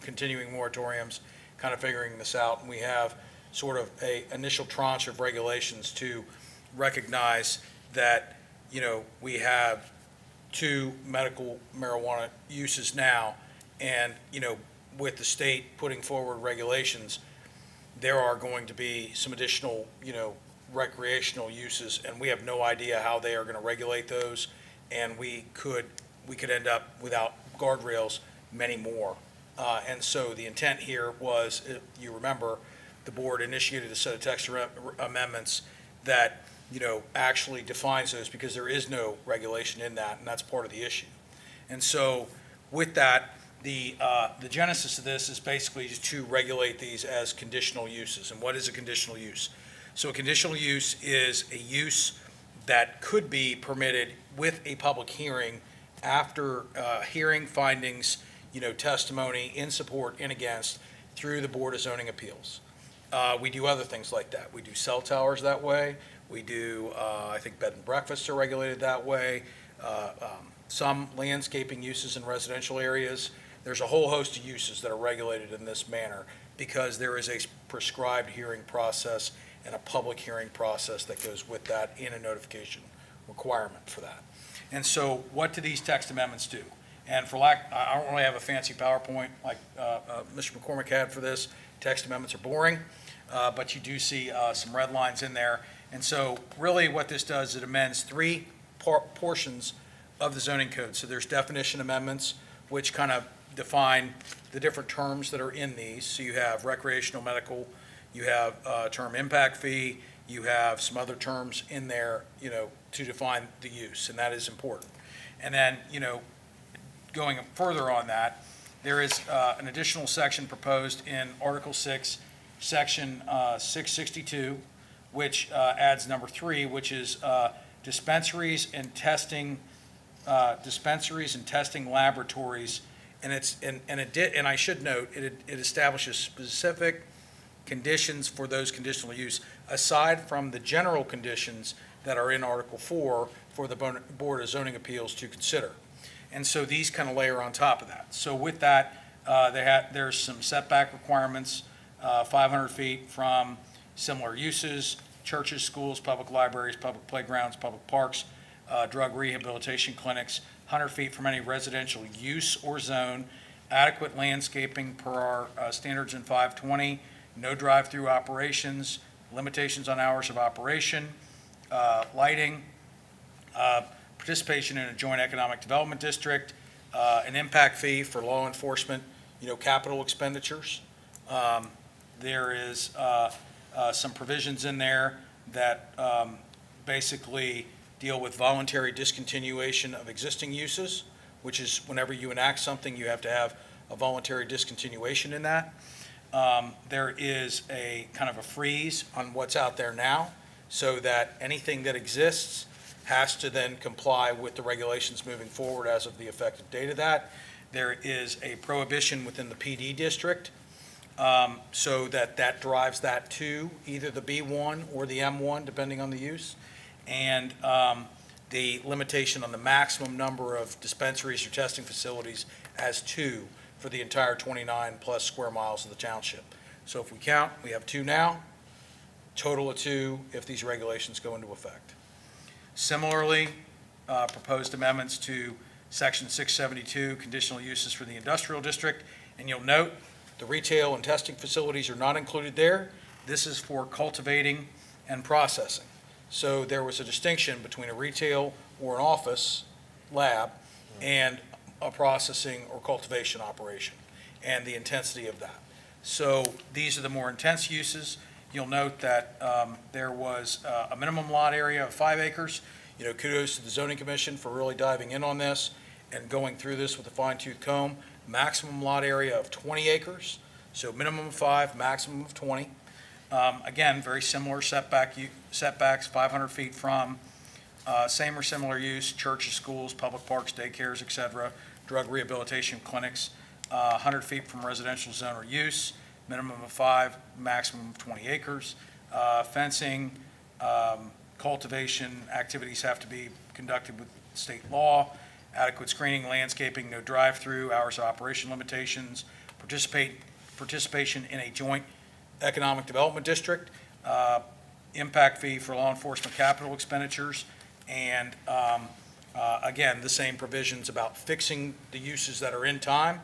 continuing moratoriums, kind of figuring this out, and we have sort of a initial tranche of regulations to recognize that, we have 2 medical marijuana uses now, and, with the state putting forward regulations, there are going to be some additional, recreational uses, and we have no idea how they are going to regulate those, and we could end up without guardrails, many more. And so the intent here was, if you remember, the board initiated a set of text amendments that, actually defines those, because there is no regulation in that, and that's part of the issue. And so with that, the genesis of this is basically to regulate these as conditional uses. And what is a conditional use? So a conditional use is a use that could be permitted with a public hearing after hearing findings, testimony in support and against through the Board of Zoning Appeals. We do other things like that. We do cell towers that way. We do, I think, bed and breakfasts are regulated that way. Some landscaping uses in residential areas. There's a whole host of uses that are regulated in this manner because there is a prescribed hearing process and a public hearing process that goes with that and a notification requirement for that. And so what do these text amendments do? And for lack, I don't really have a fancy PowerPoint like Mr. McCormick had for this. Text amendments are boring, but you do see some red lines in there. And so really what this does, it amends 3 portions of the zoning code. So there's definition amendments, which kind of define the different terms that are in these. So you have recreational medical, you have term impact fee, you have some other terms in there, to define the use, and that is important. And then, going further on that, there is an additional section proposed in Article 6, Section 662, which adds number 3, which is dispensaries and testing laboratories. And and I should note, it establishes specific conditions for those conditional use, aside from the general conditions that are in Article 4 for the Board of Zoning Appeals to consider. And so these kind of layer on top of that. So with that, there's some setback requirements, 500 feet from similar uses, churches, schools, public libraries, public playgrounds, public parks, drug rehabilitation clinics, 100 feet from any residential use or zone, adequate landscaping per our standards in 520, no drive-through operations, limitations on hours of operation, lighting, participation in a joint economic development district, an impact fee for law enforcement, capital expenditures. There is some provisions in there that basically deal with voluntary discontinuation of existing uses, which is whenever you enact something, you have to have a voluntary discontinuation in that. There is a kind of a freeze on what's out there now, so that anything that exists has to then comply with the regulations moving forward as of the effective date of that. There is a prohibition within the PD district so that drives that to either the B1 or the M1, depending on the use. And the limitation on the maximum number of dispensaries or testing facilities as 2 for the entire 29-plus square miles of the township. So if we count, we have 2 now, total of 2 if these regulations go into effect. Similarly, proposed amendments to Section 672, conditional uses for the industrial district, and you'll note the retail and testing facilities are not included there. This is for cultivating and processing. So there was a distinction between a retail or an office lab and a processing or cultivation operation, and the intensity of that. So these are the more intense uses. You'll note that there was a minimum lot area of 5 acres. You know, kudos to the zoning commission for really diving in on this and going through this with a fine-tooth comb. Maximum lot area of 20 acres, so minimum of 5, maximum of 20. Again, very similar setbacks, 500 feet from same or similar use, churches, schools, public parks, daycares, et cetera, drug rehabilitation clinics, 100 feet from residential zone or use, minimum of 5, maximum of 20 acres. Fencing, cultivation activities have to be conducted with state law. Adequate screening, landscaping, no drive-through, hours of operation limitations, participation in a joint economic development district, impact fee for law enforcement capital expenditures, and again, the same provisions about fixing the uses that are in time,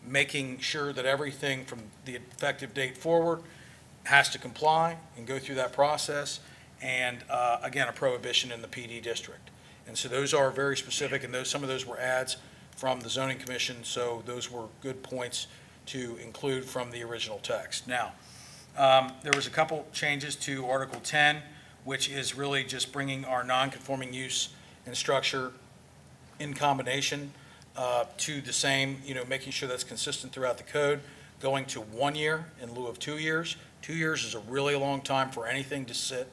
making sure that everything from the effective date forward has to comply and go through that process, and again, a prohibition in the PD district. And so those are very specific, and some of those were adds from the zoning commission, so those were good points to include from the original text. Now, there was a couple changes to Article 10, which is really just bringing our non-conforming use and structure in combination to the same, making sure that's consistent throughout the code, going to 1 year in lieu of 2 years. 2 years is a really long time for anything to sit,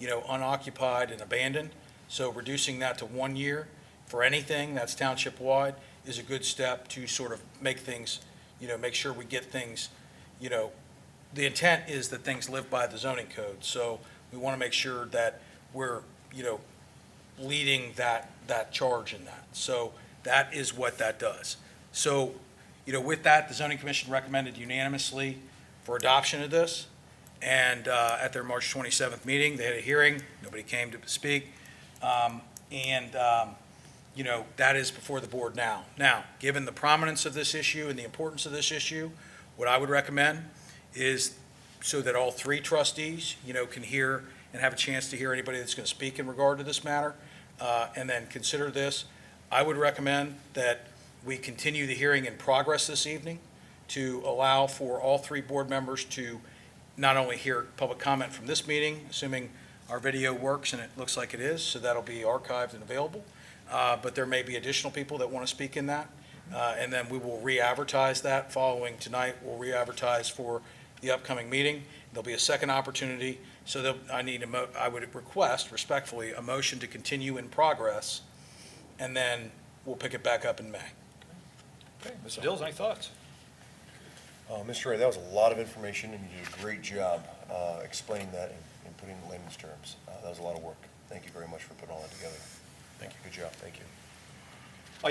unoccupied and abandoned. So reducing that to 1 year for anything that's township-wide is a good step to sort of make things, make sure we get things, the intent is that things live by the zoning code. So we want to make sure that we're, leading that charge in that. So that is what that does. So, with that, the zoning commission recommended unanimously for adoption of this. And at their March 27th meeting, they had a hearing. Nobody came to speak. That is before the board now. Now, given the prominence of this issue and the importance of this issue, what I would recommend is so that all 3 trustees, can hear and have a chance to hear anybody that's going to speak in regard to this matter, and then consider this. I would recommend that we continue the hearing in progress this evening to allow for all 3 board members to not only hear public comment from this meeting, assuming our video works, and it looks like it is, so that'll be archived and available. But there may be additional people that want to speak in that. And then we will re-advertise that following tonight. We'll re-advertise for the upcoming meeting. There'll be a second opportunity. So that I would request respectfully a motion to continue in progress, and then we'll pick it back up in May. Okay, Mr. Dills, any thoughts? Mr. Ray, that was a lot of information, and you did a great job explaining that and putting it in layman's terms. That was a lot of work. Thank you very much for putting all that together. Thank you. Good job. Thank you.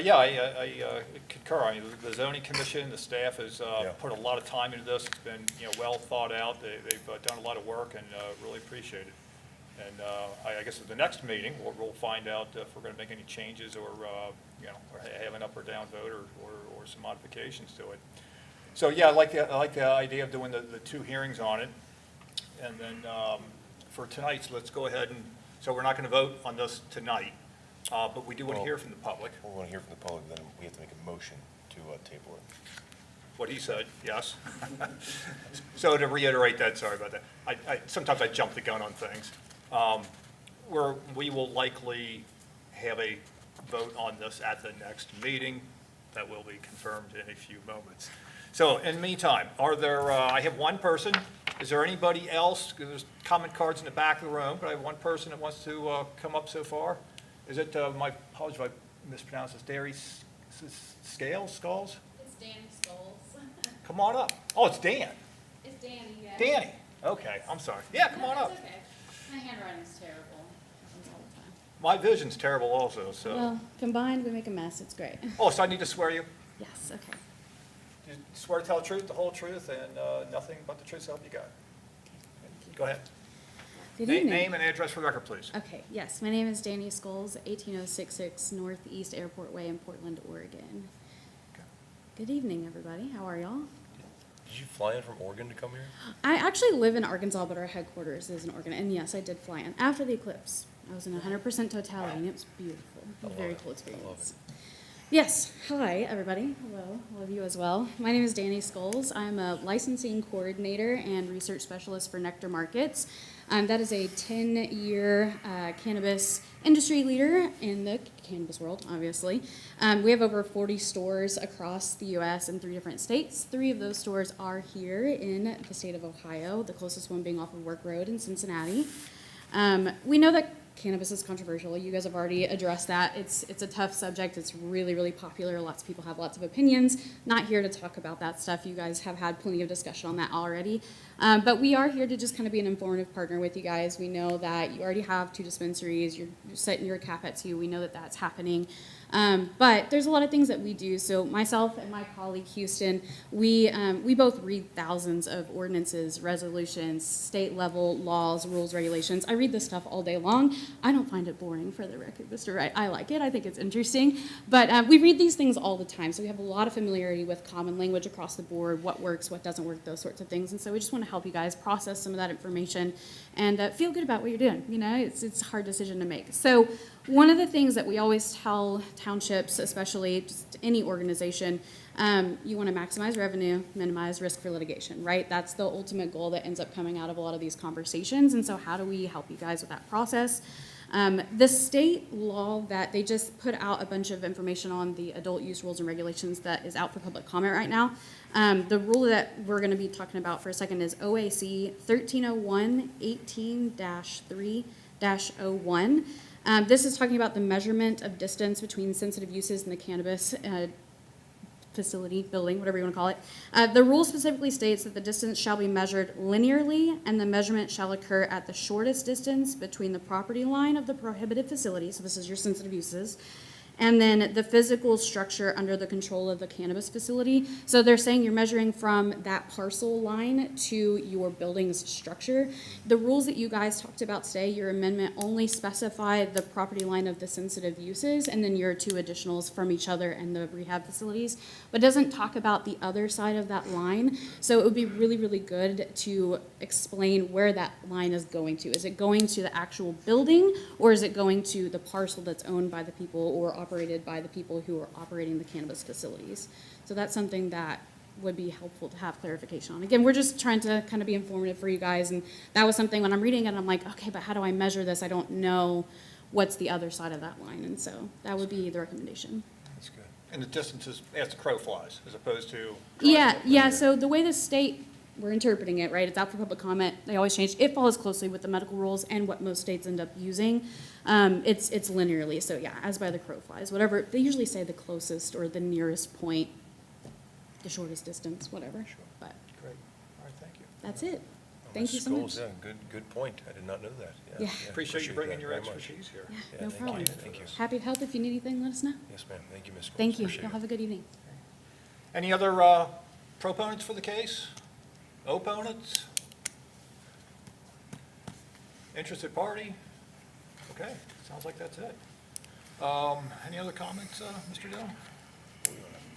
Yeah, I concur. I mean, the zoning commission, the staff has put a lot of time into this. It's been, well thought out. They've done a lot of work, and really appreciate it. And I guess at the next meeting, we'll find out if we're going to make any changes or, or have an up or down vote or some modifications to it. So, yeah, I like the idea of doing the 2 hearings on it. And then for tonight, so let's go ahead and, so we're not going to vote on this tonight, but we do want to hear from the public. We want to hear from the public, then we have to make a motion to table it. What he said, yes. So to reiterate that, sorry about that. Sometimes I jump the gun on things. We will likely have a vote on this at the next meeting. That will be confirmed in a few moments. So in the meantime, I have one person. Is there anybody else? 'Cause there's comment cards in the back of the room, but I have one person that wants to come up so far. Is it, my apologies if I mispronounce this, Skulls? It's Danny Skulls. Come on up. Oh, it's Dan. Danny, yes. Danny, okay, I'm sorry. Yeah, come on up. That's okay. My handwriting's terrible. Happens all the time. My vision's terrible also, so. Well, combined, we make a mess. It's great. Oh, so I need to swear you? Yes, okay. You swear to tell the truth, the whole truth, and nothing but the truth, so help you God. Go ahead. Good evening. Name and address for the record, please. Okay, yes, my name is Danny Scholes, 18066 Northeast Airport Way in Portland, Oregon. Good evening, everybody. How are y'all? Did you fly in from Oregon to come here? I actually live in Arkansas, but our headquarters is in Oregon. And yes, I did fly in after the eclipse. I was in 100% totality, and it was beautiful. I love Very it. cool I love experience. Yes, hi, everybody. Hello, all of you as well. My name is Danny Scholes. I'm a licensing coordinator and research specialist for Nectar Markets. That is a 10-year cannabis industry leader in the cannabis world, obviously. We have over 40 stores across the U.S. in 3 different states. 3 of those stores are here in the state of Ohio, the closest one being off of Work Road in Cincinnati. We know that cannabis is controversial. You guys have already addressed that. It's a tough subject. It's really, really popular. Lots of people have lots of opinions. Not here to talk about that stuff. You guys have had plenty of discussion on that already. But we are here to just kind of be an informative partner with you guys. We know that you already have 2 dispensaries. You're setting your cap at 2. We know that that's happening. But there's a lot of things that we do. So myself and my colleague Houston, we both read thousands of ordinances, resolutions, state level laws, rules, regulations. I read this stuff all day long. I don't find it boring, for the record, Mr. Wright. I like it. I think it's interesting. But we read these things all the time. So we have a lot of familiarity with common language across the board, what works, what doesn't work, those sorts of things. And so we just want to help you guys process some of that information and feel good about what you're doing. You know, it's a hard decision to make. So one of the things that we always tell townships, especially just any organization, you want to maximize revenue, minimize risk for litigation, right? That's the ultimate goal that ends up coming out of a lot of these conversations. And so how do we help you guys with that process? The state law that they just put out a bunch of information on, the adult use rules and regulations, that is out for public comment right now. The rule that we're going to be talking about for a second is OAC 1301-18-3-01. This is talking about the measurement of distance between sensitive uses in the cannabis facility, building, whatever you want to call it. The rule specifically states that the distance shall be measured linearly, and the measurement shall occur at the shortest distance between the property line of the prohibited facility, so this is your sensitive uses, and then the physical structure under the control of the cannabis facility. So they're saying you're measuring from that parcel line to your building's structure. The rules that you guys talked about today, your amendment only specify the property line of the sensitive uses and then your 2 additionals from each other and the rehab facilities, but doesn't talk about the other side of that line. So it would be really, really good to explain where that line is going to. Is it going to the actual building, or is it going to the parcel that's owned by the people or operated by the people who are operating the cannabis facilities? So that's something that would be helpful to have clarification on. Again, we're just trying to kind of be informative for you guys, and that was something when I'm reading it, I'm like, okay, but how do I measure this? I don't know what's the other side of that line, and so that would be the recommendation. That's good. And the distance is as the crow flies, as opposed to. Yeah, so the way the state, we're interpreting it, right, it's out for public comment, they always change, it follows closely with the medical rules and what most states end up using. It's linearly, so yeah, as by the crow flies, whatever, they usually say the closest or the nearest point, the shortest distance, whatever, Sure. but Great, all right, thank you. that's it. Well, Thank Ms. you so much. Scholes, yeah, good point. I did not know that. Yeah. Appreciate you bringing that your very much. expertise here. Yeah, Yeah, no thank problem. you, thank you. Happy to help if you need anything, let us know. Yes, ma'am. Thank you, Ms. Scholes. Thank you, Appreciate y'all it. have a good evening. Any other proponents for the case? Opponents? Interested party? Okay, sounds like that's it. Any other comments, Mr. Dill?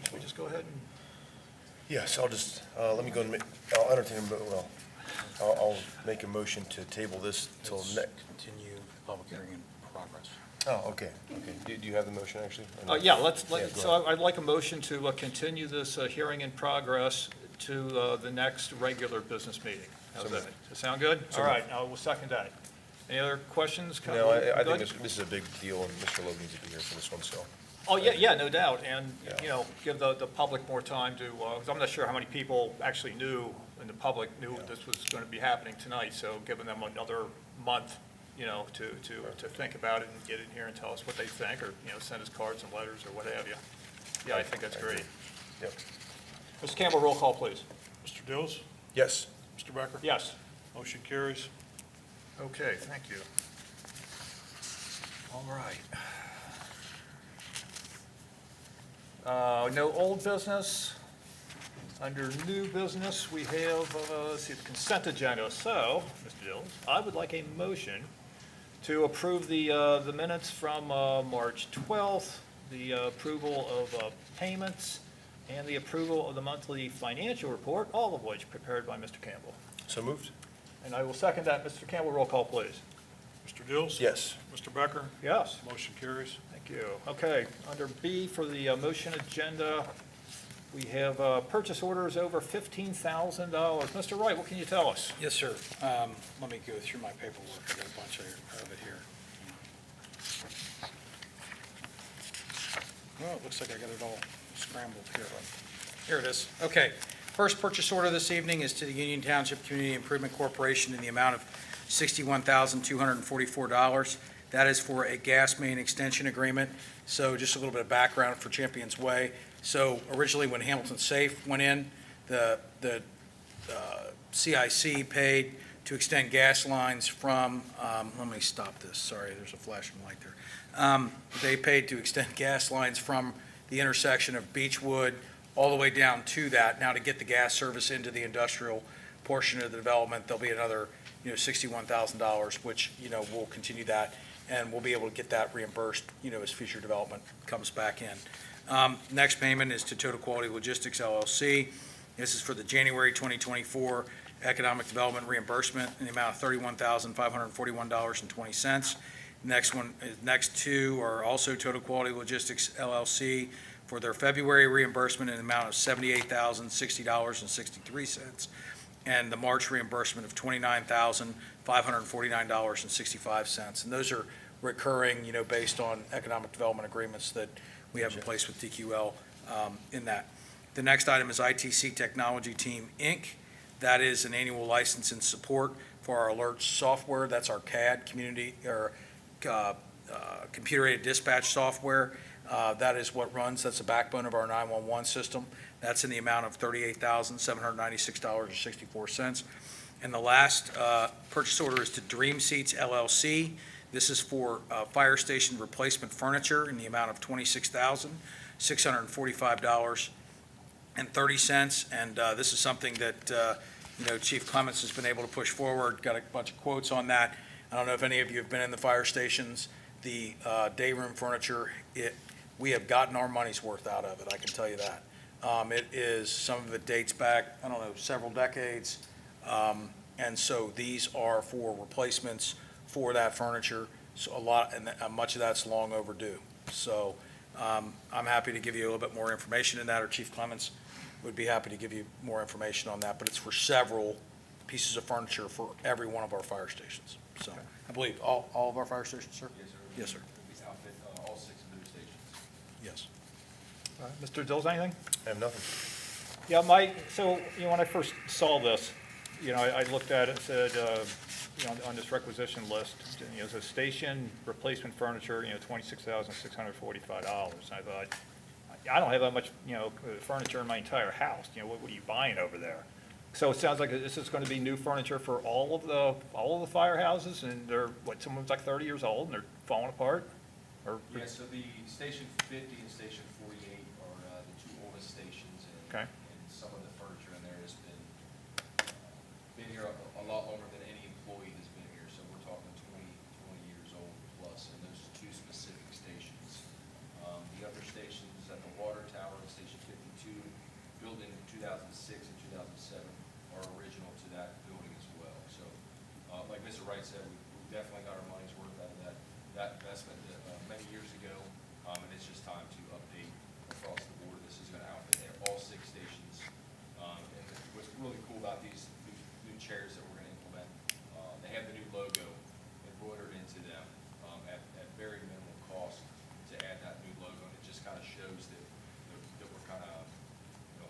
Should we just go ahead and? Yes, I'll just, let me go and I'll entertain, I'll make a motion to table this till next. Continue public hearing in progress. Oh, okay. Do you have the motion, actually? Or no? Yeah, Yeah, go so I'd like a motion to continue this hearing in progress to the next regular business meeting. How's So that? moved. Does that sound good? So All right, we'll second that. Any other questions? No, I think Good? this is a big deal, and Mr. Loeb needs to be here for this one, so. Oh, yeah, no doubt, and, Yeah. you know, give the public more time to, because I'm not sure how many people actually knew, and the public knew this was going to be happening tonight, so giving them another month, you know, to think about it and get in here and tell us what they think, or, you know, send us cards and letters or what have you. Yeah, I think that's great. Yep. Mr. Campbell, roll call, please. Mr. Dills? Yes. Mr. Mr. Becker? Yes. Motion carries. Okay, thank you. All right. No old business. Under new business, we have, let's see, the consent agenda. So, Mr. Dills, I would like a motion to approve the minutes from March 12th, the approval of payments, and the approval of the monthly financial report, all of which prepared by Mr. Campbell. So moved? And I will second that. Mr. Campbell, roll call, please. Mr. Dills? Yes. Mr. Becker? Yes. Motion carries. Thank you. Okay, under B for the motion agenda, we have purchase orders over $15,000. Mr. Wright, what can you tell us? Yes, sir. Let me go through my paperwork. I got a bunch of it here. Well, it looks like I got it all scrambled here. Here it is. Okay. First purchase order this evening is to the Union Township Community Improvement Corporation in the amount of $61,244. That is for a gas main extension agreement. So just a little bit of background for Champions Way. So originally, when Hamilton Safe went in, the CIC paid to extend gas lines from, let me stop this, sorry, there's a flashing light there. They paid to extend gas lines from the intersection of Beechwood all the way down to that. Now, to get the gas service into the industrial portion of the development, there'll be another, $61,000, which, we'll continue that, and we'll be able to get that reimbursed, as future development comes back in. Next payment is to Total Quality Logistics LLC. This is for the January 2024 Economic Development Reimbursement in the amount of $31,541.20. Next two are also Total Quality Logistics LLC for their February reimbursement in the amount of $78,060.63, and the March reimbursement of $29,549.65. And those are recurring, based on economic development agreements that we have in place with DQL in that. The next item is ITC Technology Team, Inc. That is an annual license and support for our alert software. That's our CAD, computer-aided dispatch software. That is what runs, that's the backbone of our 911 system. That's in the amount of $38,796.64. And the last purchase order is to Dream Seats LLC. This is for fire station replacement furniture in the amount of $26,645.30. And this is something that, Chief Clements has been able to push forward, got a bunch of quotes on that. I don't know if any of you have been in the fire stations. The day room furniture, we have gotten our money's worth out of it, I can tell you that. Some of it dates back, I don't know, several decades. And so these are for replacements for that furniture. So much of that's long overdue. So I'm happy to give you a little bit more information in that, or Chief Clements would be happy to give you more information on that. But it's for several pieces of furniture for every one of our fire stations. So I believe all of our fire stations, sir? Yes, sir. Yes, sir. We outfit all 6 new stations. Yes. Mr. Dills, anything? I have nothing. Yeah, when I first saw this, I looked at it and said, on this requisition list, it says station replacement furniture, $26,645. I thought, I don't have that much, furniture in my entire house. What are you buying over there? So it sounds like this is going to be new furniture for all of the firehouses, and they're, some of them's like 30 years old, and they're falling apart? Or Yeah, so the Station 50 and Station 48 are the 2 oldest stations, Okay. and some of the furniture in there has been here a lot longer than any employee has been here, so we're talking 20 years old plus in those 2 specific stations. The other stations at the water tower and Station 52, built in 2006 and 2007, are original to that building as well. So, like Mr. Wright said, we definitely got our money's worth out of that investment many years ago, and it's just time to update across the board. This is going to outfit all 6 stations. And what's really cool about these new chairs that we're going to implement, they have the new logo embroidered into them at very minimal cost to add that new logo, and it just kind of shows that we're kind of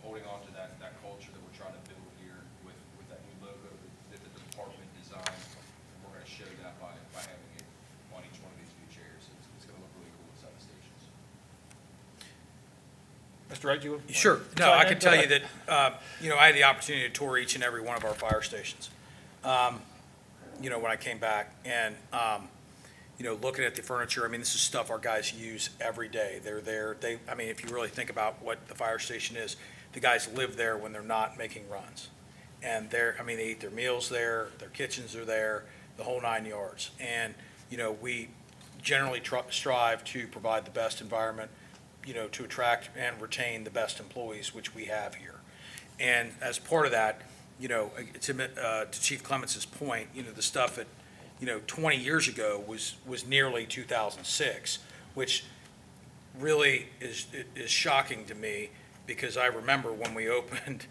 holding on to that culture that we're trying to build here with that new logo that the department designed. And we're going to show that by having it on each one of these new chairs. It's going to look really cool inside the stations. Mr. Wright, you? Sure. No, chime I in? can tell you that, I had the opportunity to tour each and every one of our fire stations, when I came back. And, looking at the furniture, I mean, this is stuff our guys use every day. They're there. If you really think about what the fire station is, the guys live there when they're not making runs. And they eat their meals there, their kitchens are there, the whole 9 yards. And, we generally strive to provide the best environment, to attract and retain the best employees, which we have here. And as part of that, to Chief Clements's point, the stuff that, 20 years ago was nearly 2006, which really is shocking to me, because I remember when we opened,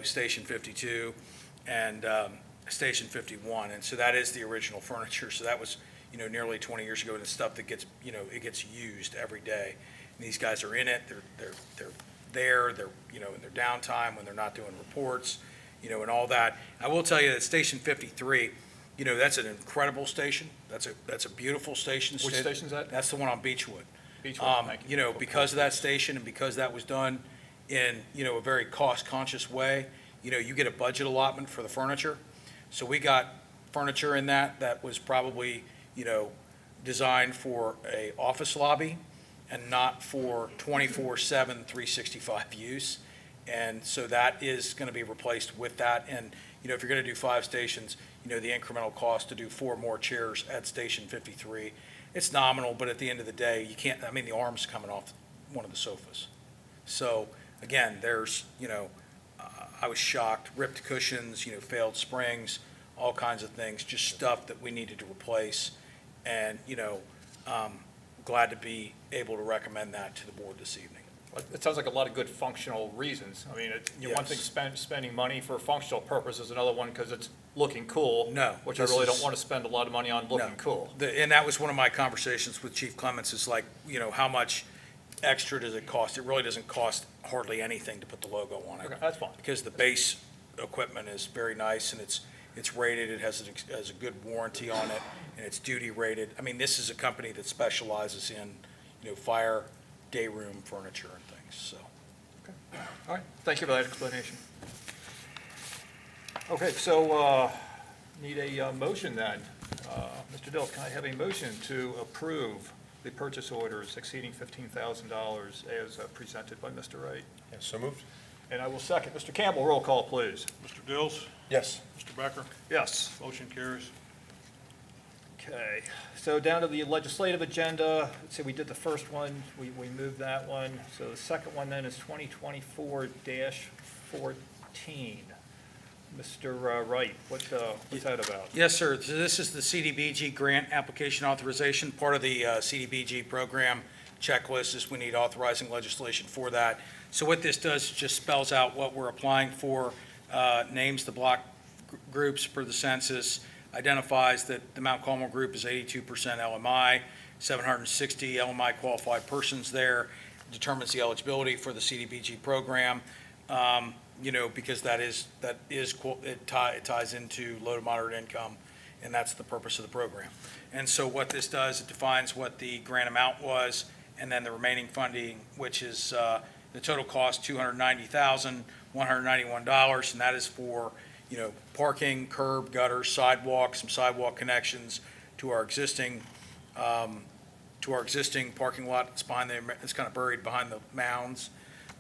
Station 52 and Station 51, and so that is the original furniture. So that was, nearly 20 years ago, and it's stuff that gets, it gets used every day. And these guys are in it. They're there. They're in their downtime when they're not doing reports, and all that. I will tell you that Station 53, that's an incredible station. That's a beautiful station. Which station's that? That's the one on Beechwood. Beechwood, thank you. Because of that station and because that was done in, a very cost-conscious way, you get a budget allotment for the furniture. So we got furniture in that was probably, designed for a office lobby and not for 24/7, 365 use. And so that is going to be replaced with that. And, if you're going to do 5 stations, the incremental cost to do 4 more chairs at Station 53, it's nominal, but at the end of the day, you can't, the arm's coming off one of the sofas. So again, there's, I was shocked, ripped cushions, failed springs, all kinds of things, just stuff that we needed to replace. And, glad to be able to recommend that to the board this evening. It sounds like a lot of good functional reasons. I mean, one thing, spending money for functional purposes, another one because it's looking cool. No, Which I this really is- don't want to spend a lot of money on looking No. cool. And that was one of my conversations with Chief Clements, is like, how much extra does it cost? It really doesn't cost hardly anything to put the logo on it. Okay, that's fine. Because the base equipment is very nice, and it's rated, it has a good warranty on it, and it's duty rated. This is a company that specializes in, fire, day room furniture and things, so. All right, thank you for that explanation. Okay, so need a motion then. Mr. Dills, can I have a motion to approve the purchase orders exceeding $15,000 as presented by Mr. Wright? Yeah, so moved? And I will second. Mr. Campbell, roll call, please. Mr. Dills? Yes. Mr. Becker? Yes. Motion carries. Okay, so down to the legislative agenda. Let's see, we did the first one, we moved that one. So the second one then is 2024-14. Mr. Wright, what's that about? Yes, sir. So this is the CDBG grant application authorization. Part of the CDBG program checklist is we need authorizing legislation for that. So what this does is just spells out what we're applying for, names the block groups per the census, identifies that the Mount Carmel group is 82% LMI, 760 LMI qualified persons there, determines the eligibility for the CDBG program. Because it ties into low to moderate income, and that's the purpose of the program. And so what this does, it defines what the grant amount was, and then the remaining funding, which is the total cost, $290,191, and that is for, parking, curb, gutter, sidewalk, some sidewalk connections to our existing parking lot. It's behind it's kind of buried behind the mounds.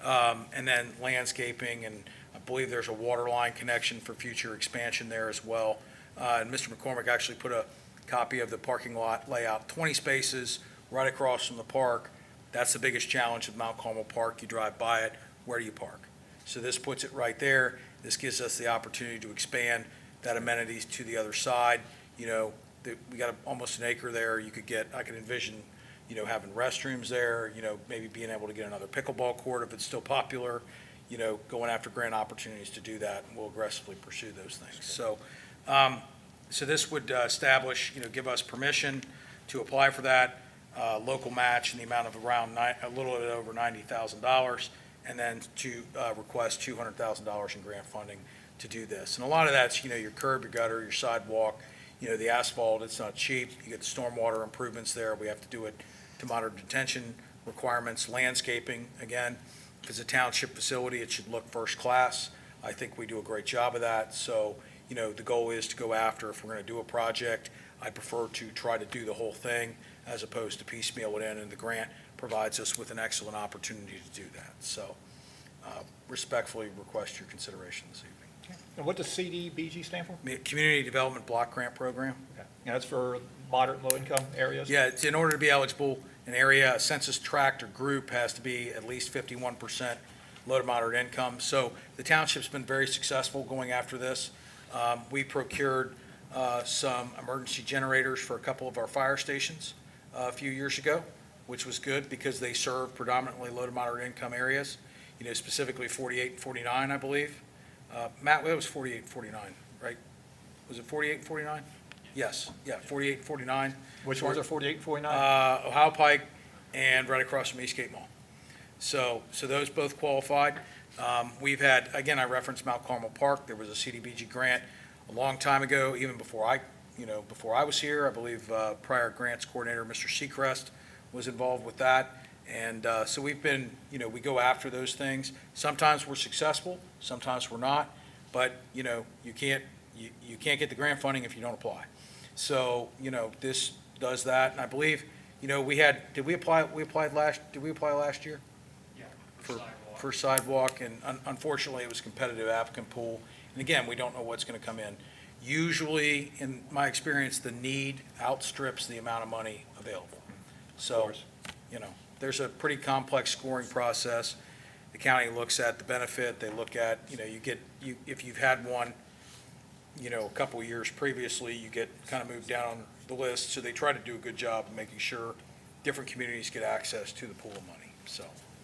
And then landscaping, and I believe there's a water line connection for future expansion there as well. And Mr. McCormick actually put a copy of the parking lot layout, 20 spaces right across from the park. That's the biggest challenge of Mount Carmel Park. You drive by it, where do you park? So this puts it right there. This gives us the opportunity to expand that amenities to the other side. We got almost an acre there. I could envision having restrooms there, maybe being able to get another pickleball court if it's still popular, going after grant opportunities to do that, and we'll aggressively pursue those things. So, so this would establish, give us permission to apply for that, local match in the amount of around a little bit over $90,000, and then to request $200,000 in grant funding to do this. And a lot of that's, your curb, your gutter, your sidewalk, the asphalt, it's not cheap. You get the stormwater improvements there. We have to do it to moderate detention requirements, landscaping, again, If it's a township facility, it should look first class. I think we do a great job of that. So, the goal is to go after, if we're going to do a project, I prefer to try to do the whole thing as opposed to piecemeal it in, and the grant provides us with an excellent opportunity to do that. So respectfully request your consideration this evening. And what does CDBG stand for? Community Development Block Grant Program. Okay. And that's for moderate and low-income areas? Yeah, it's in order to be eligible, an area, a census tract or group has to be at least 51% low to moderate income. So the township's been very successful going after this. We procured some emergency generators for a couple of our fire stations a few years ago, which was good because they serve predominantly low to moderate income areas, specifically 48 and 49, I believe. Matt, that was 48 and 49, right? Was it 48 and 49? Yes, yeah, 48 and 49. Which ones are 48 and 49? Ohio Pike and right across from Eastgate Mall. So those both qualified. We've had, again, I referenced Mount Carmel Park. There was a CDBG grant a long time ago, even before I was here. I believe prior grants coordinator, Mr. Seacrest, was involved with that. And so we've been, we go after those things. Sometimes we're successful, sometimes we're not. But, you can't get the grant funding if you don't apply. So, this does that. And I believe, did we apply last year? Yeah. For sidewalk, and unfortunately, it was competitive applicant pool. And again, we don't know what's going to come in. Usually, in my experience, the need outstrips the amount of money available. So, there's a pretty complex scoring process. The county looks at the benefit, they look at, if you've had one, a couple of years previously, you get kind of moved down on the list. So they try to do a good job of making sure different communities get access to the pool of money, so.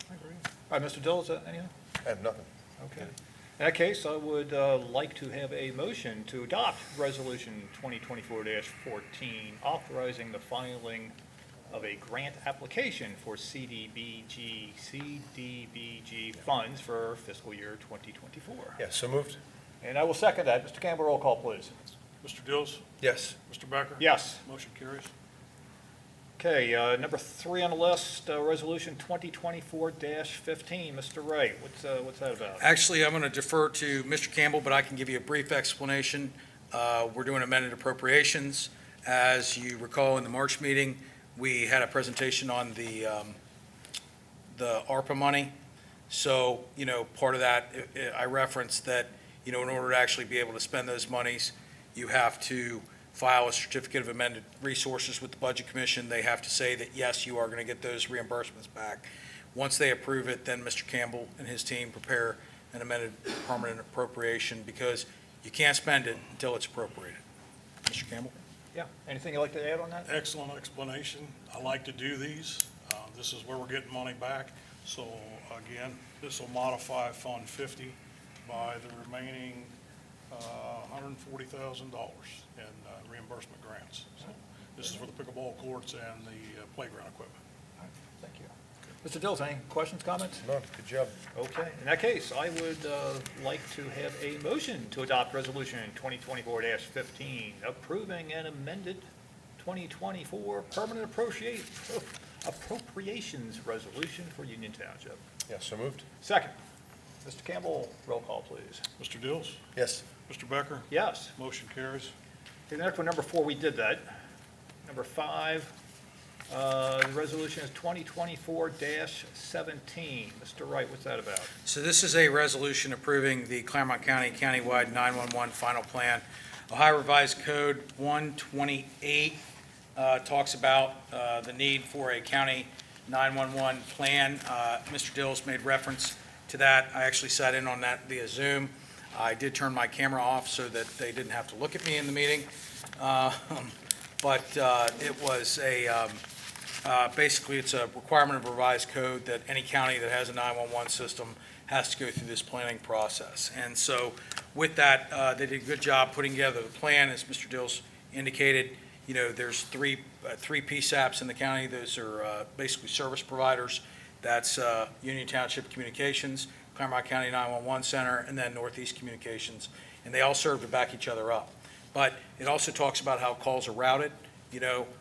I agree. All right, Mr. Dill, is that anything? I have nothing. Okay. In that case, I would like to have a motion to adopt Resolution 2024-14, authorizing the filing of a grant application for CDBG funds for fiscal year 2024. Yeah, so moved? And I will second that. Mr. Campbell, roll call, please. Mr. Dills? Yes. Mr. Becker? Yes. Motion carries. Okay, number 3 on the list, Resolution 2024-15. Mr. Wright, what's that about? Actually, I'm going to defer to Mr. Campbell, but I can give you a brief explanation. We're doing amended appropriations. As you recall, in the March meeting, we had a presentation on the ARPA money. So, part of that, I referenced that, in order to actually be able to spend those monies, you have to file a certificate of amended resources with the Budget Commission. They have to say that, yes, you are going to get those reimbursements back. Once they approve it, then Mr. Campbell and his team prepare an amended permanent appropriation, because you can't spend it until it's appropriated. Mr. Campbell? Yeah, anything you'd like to add on that? Excellent explanation. I like to do these. This is where we're getting money back. So again, this will modify Fund 50 by the remaining $140,000 in reimbursement grants. So this is for the pickleball courts and the playground equipment. All right, thank you. Mr. Dills, any questions, comments? No, good job. Okay, in that case, I would like to have a motion to adopt Resolution 2024-15, approving an amended 2024 permanent appropriations resolution for Union Township. Yeah, so moved? Second, Mr. Campbell, roll call, please. Mr. Dills? Yes. Mr. Becker? Yes. Motion carries. Okay, the next one, number 4, we did that. Number 5, the resolution is 2024-17. Mr. Wright, what's that about? So this is a resolution approving the Clermont County countywide 911 final plan. Ohio Revised Code 128 talks about the need for a county 911 plan. Mr. Dills made reference to that. I actually sat in on that via Zoom. I did turn my camera off so that they didn't have to look at me in the meeting. But it was basically, it's a requirement of revised code that any county that has a 911 system has to go through this planning process. And so with that, they did a good job putting together the plan, as Mr. Dills indicated. There's three PSAPs in the county. Those are basically service providers. That's Union Township Communications, Clermont County 911 Center, and then Northeast Communications. And they all serve to back each other up. But it also talks about how calls are routed,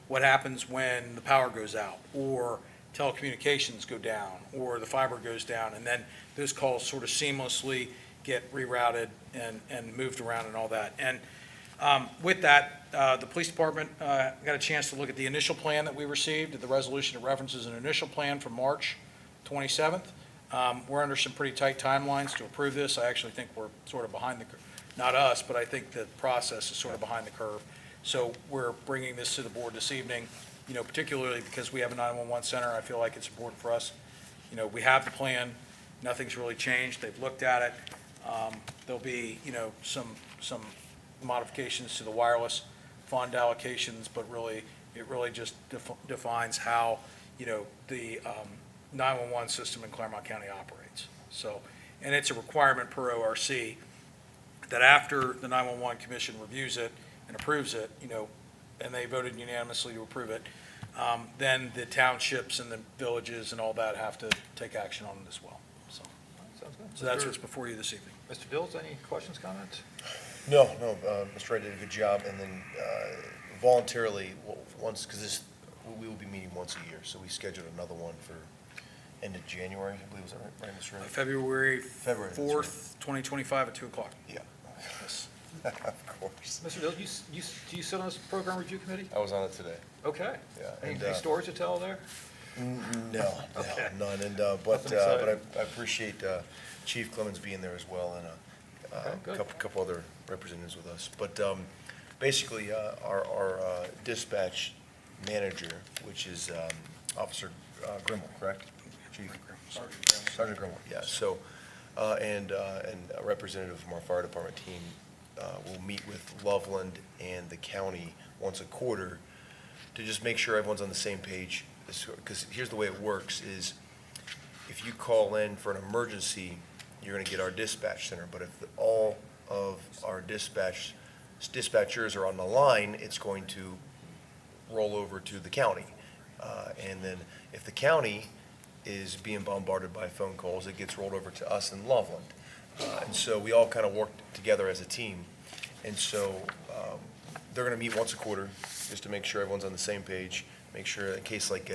what happens when the power goes out, or telecommunications go down or the fiber goes down, and then those calls sort of seamlessly get rerouted and moved around and all that. And with that, the police department got a chance to look at the initial plan that we received. The resolution that references an initial plan from March 27th. We're under some pretty tight timelines to approve this. I actually think we're sort of behind the, not us, but I think the process is sort of behind the curve. So we're bringing this to the board this evening, particularly because we have a 911 center. I feel like it's important for us. We have the plan. Nothing's really changed. They've looked at it. There'll be, some modifications to the wireless fund allocations, but really, it really just defines how, the 911 system in Clermont County operates. So, and it's a requirement per ORC that after the 911 Commission reviews it and approves it, and they voted unanimously to approve it, then the townships and the villages and all that have to take action on it as well. Sounds good. So that's what's before you this evening. Mr. Dills, any questions, comments? No, Mr. Wright did a good job, and then voluntarily, once, because we will be meeting once a year, so we scheduled another one for end of January, I believe, was that right, Mr. Wright? February February, that's 4th, 2025 at 2 o'clock. Yeah, Yes. of course. Mr. Dills, do you sit on this program review committee? I was on it today. Okay. Yeah, Any and, stories to tell there? No, Okay. none, and, but Nothing exciting. I appreciate Chief Clemens being there as well, and Okay, good. a couple other representatives with us. But basically, our dispatch manager, which is Officer Grimmel, correct? Chief? Sergeant Grimmel, yeah. So, and a representative from our fire department team will meet with Loveland and the county once a quarter to just make sure everyone's on the same page. Because here's the way it works is if you call in for an emergency, you're going to get our dispatch center. But if all of our dispatchers are on the line, it's going to roll over to the county. And then if the county is being bombarded by phone calls, it gets rolled over to us in Loveland. And so we all kind of work together as a team. And so they're going to meet once a quarter just to make sure everyone's on the same page, make sure in case like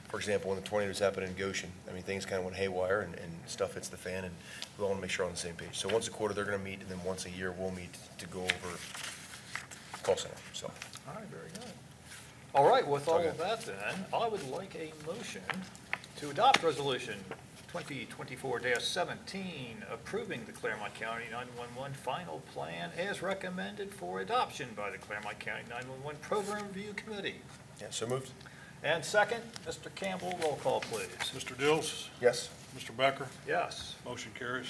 for example, when the tornadoes happened in Goshen, I mean, things kind of went haywire and stuff hits the fan, and we all want to make sure we're on the same page. So once a quarter, they're going to meet, and then once a year, we'll meet to go over call center, so. All right, very good. All right, with all Okay. of that then, I would like a motion to adopt resolution 2024-17, approving the Clermont County 911 final plan as recommended for adoption by the Clermont County 911 Program Review Committee. Yeah, so moved? And second, Mr. Campbell, roll call, please. Mr. Dills? Yes. Mr. Becker? Yes. Motion carries.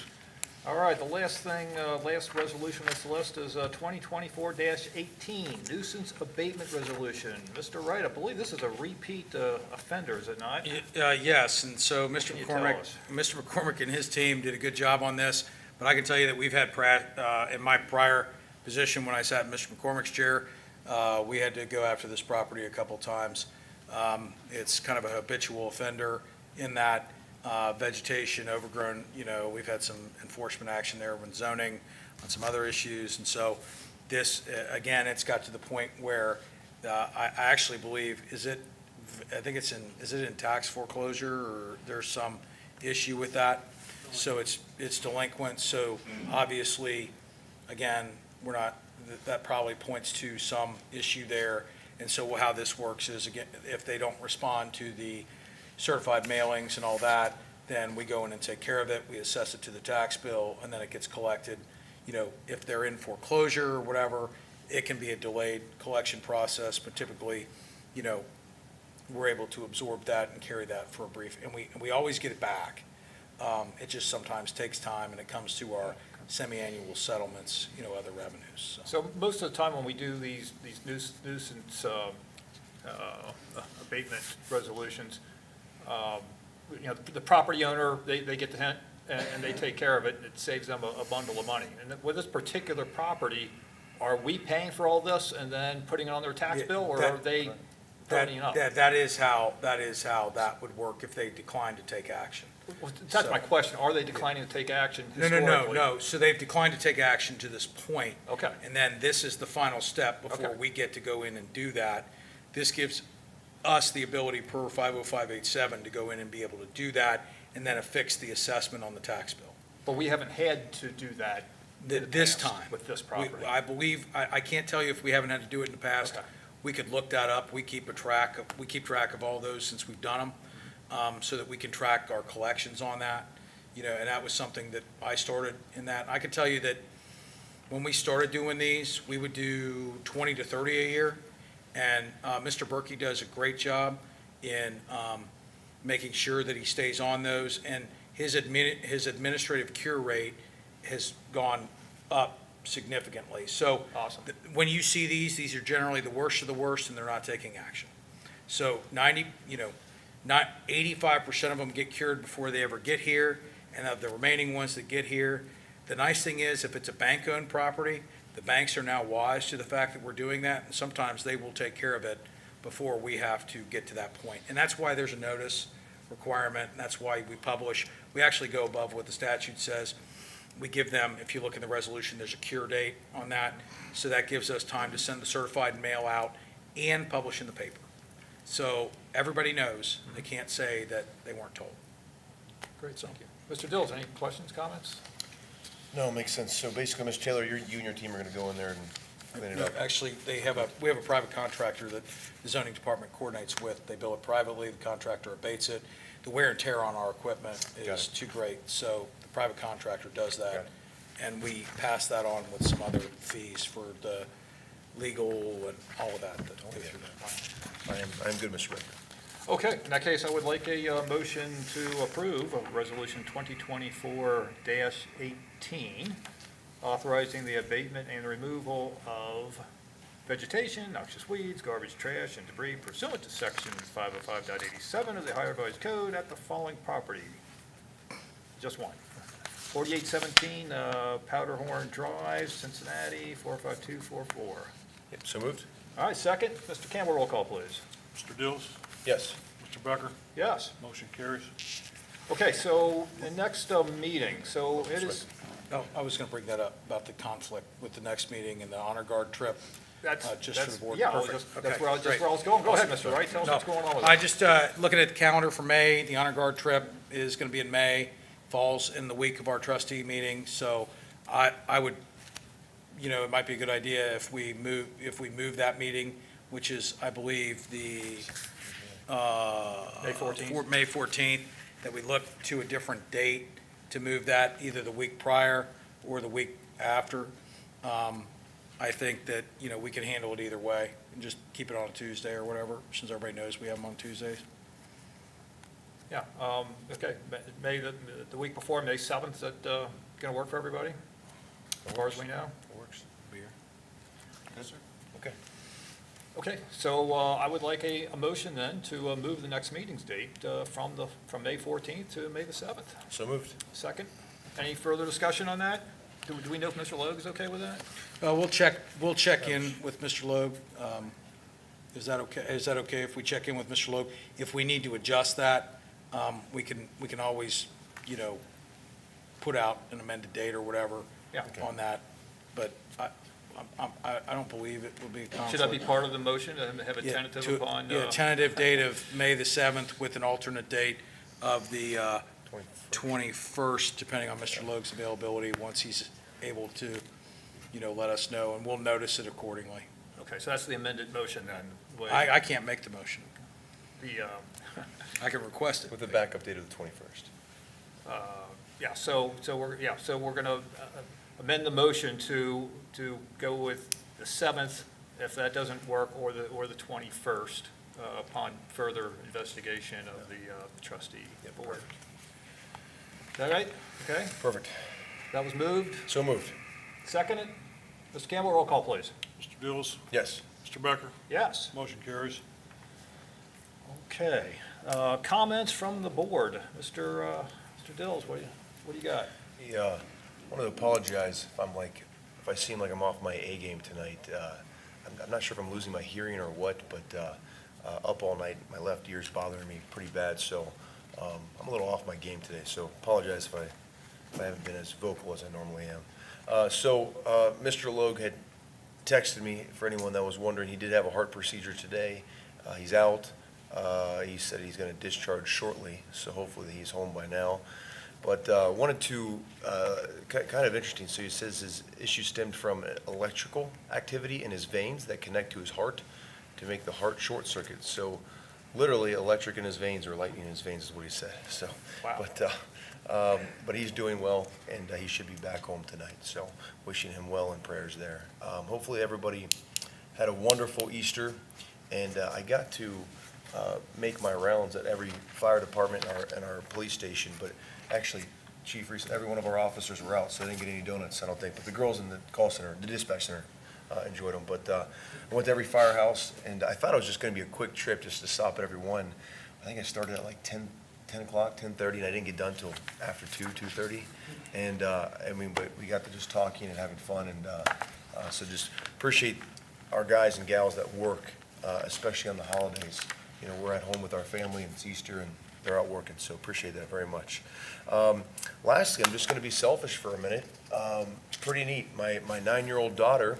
All right, the last thing, last resolution on this list is 2024-18, nuisance abatement resolution. Mr. Wright, I believe this is a repeat offender, is it not? Yes, and so Mr. can you tell McCormick, us? Mr. McCormick and his team did a good job on this, but I can tell you that we've had, in my prior position, when I sat in Mr. McCormick's chair, we had to go after this property a couple times. It's kind of a habitual offender in that vegetation, overgrown, we've had some enforcement action there when zoning on some other issues. And so this, again, it's got to the point where I actually believe, is it in tax foreclosure, or there's some issue with that? So it's delinquent. So obviously, again, that probably points to some issue there. And so how this works is, again, if they don't respond to the certified mailings and all that, then we go in and take care of it. We assess it to the tax bill, and then it gets collected. If they're in foreclosure or whatever, it can be a delayed collection process, but typically, we're able to absorb that and carry that for a brief, and we always get it back. It just sometimes takes time, and it comes to our semi-annual settlements, other revenues. So most of the time when we do these nuisance abatement resolutions, the property owner, they get the hint and they take care of it. It saves them a bundle of money. And with this particular property, are we paying for all this and then putting it on their tax bill, or are they ponying up? That is how that would work if they decline to take action. Well, that's my question. Are they declining to take action No. historically? So they've declined to take action to this point. Okay. And then this is the final step before Okay. we get to go in and do that. This gives us the ability per 50587 to go in and be able to do that, and then affix the assessment on the tax bill. But we haven't had to do that in the This past time. with this property. I believe, I can't tell you if we haven't had to do it in the past. Okay. We could look that up. We keep track of all those since we've done them, so that we can track our collections on that. You know, and that was something that I started in that. I can tell you that when we started doing these, we would do 20 to 30 a year. And Mr. Berkey does a great job in making sure that he stays on those. And his administrative cure rate has gone up significantly. So Awesome. when you see these are generally the worst of the worst, and they're not taking action. So 85% of them get cured before they ever get here, and of the remaining ones that get here, the nice thing is, if it's a bank-owned property, the banks are now wise to the fact that we're doing that, and sometimes they will take care of it before we have to get to that point. And that's why there's a notice requirement, and that's why we publish. We actually go above what the statute says. We give them, if you look in the resolution, there's a cure date on that, so that gives us time to send the certified mail out and publish in the paper. So everybody knows, they can't say that they weren't told. Great, thank you. Mr. Dills, any questions, comments? No, it makes sense. So basically, Ms. Taylor, you and your team are going to go in there and clean it up? Actually, we have a private contractor that the zoning department coordinates with. They bill it privately, the contractor abates it. The wear and tear on our equipment Got is it. too great, so the private contractor does Got that. it. And we pass that on with some other fees for the legal and all of that that go through that. I am good, Mr. Baker. Okay, in that case, I would like a motion to approve of Resolution 2024-18, authorizing the abatement and removal of vegetation, noxious weeds, garbage, trash, and debris pursuant to Section 505.87 of the Ohio Revised Code at the following property. Just one. 4817 Powderhorn Drive, Cincinnati, 45244. Yep, so moved? All right, second. Mr. Campbell, roll call, please. Mr. Dills? Yes. Mr. Becker? Yes. Motion carries. Okay, so the next meeting, so it is, Oh, I was going to bring that up, about the conflict with the next meeting and the honor guard trip. Just for the board. Yeah, Perfect. that's Okay, where I great. was going. Go ahead, Mr. Wright, tell us No, what's going on with I it. just, looking at the calendar for May, the honor guard trip is going to be in May, falls in the week of our trustee meeting, so I would, it might be a good idea if we move that meeting, which is, I believe, the, May 14th. May 14th, that we look to a different date to move that, either the week prior or the week after. I think that, we can handle it either way, and just keep it on a Tuesday or whatever, since everybody knows we have them on Tuesdays. Yeah, okay, May, the week before, May 7th, is that going to work for everybody? As far as we know? It works. Be here. Good, sir. Okay. Okay, so I would like a motion then to move the next meeting's date from May 14th to May the 7th. So moved? Second. Any further discussion on that? Do we know if Mr. Logue is okay with that? We'll check in with Mr. Logue. Is that okay? Is that okay if we check in with Mr. Logue? If we need to adjust that, we can always, put out an amended date or whatever Yeah. on that. But I don't believe it will be a conflict. Should that be part of the motion, and have a Yeah, tentative upon? Yeah, tentative date of May the 7th with an alternate date of the 21st, depending on Mr. Logue's availability, once he's able to, let us know, and we'll notice it accordingly. Okay, so that's the amended motion then. with I can't make the motion. The, I can request it. With the backup date of the 21st. yeah, so we're going to amend the motion to go with the 7th, if that doesn't work, or the 21st, upon further investigation of the trustee board. Is that right? Okay, Perfect. that was moved. So moved? Seconded. Mr. Campbell, roll call, please. Mr. Dills? Yes. Mr. Becker? Yes. Motion carries. Okay, comments from the board. Mr. Dills, what do you got? Yeah, I want to apologize if I seem like I'm off my A game tonight. I'm not sure if I'm losing my hearing or what, but up all night, my left ear's bothering me pretty bad, so I'm a little off my game today, so apologize if I haven't been as vocal as I normally am. Mr. Logue had texted me, for anyone that was wondering, he did have a heart procedure today. He's out. He said he's going to discharge shortly, so hopefully he's home by now. But wanted to, kind of interesting, so he says his issue stemmed from electrical activity in his veins that connect to his heart to make the heart short circuit. So literally electric in his veins or lightning in his veins is what he said. So, Wow. but he's doing well, and he should be back home tonight. So wishing him well and prayers there. Hopefully everybody had a wonderful Easter, and I got to make my rounds at every fire department and our police station, but actually, Chief, every one of our officers were out, so I didn't get any donuts, I don't think, but the girls in the call center, the dispatch center, enjoyed them. But I went to every firehouse, and I thought it was just gonna be a quick trip, just to stop at every one. I think I started at like 10 o'clock, 10:30, and I didn't get done till after 2:30. And, I mean, but we got to just talking and having fun, and so just appreciate our guys and gals that work, especially on the holidays. You know, we're at home with our family, and it's Easter, and they're out working, so appreciate that very much. Lastly, I'm just gonna be selfish for a minute. It's pretty neat. My 9-year-old daughter,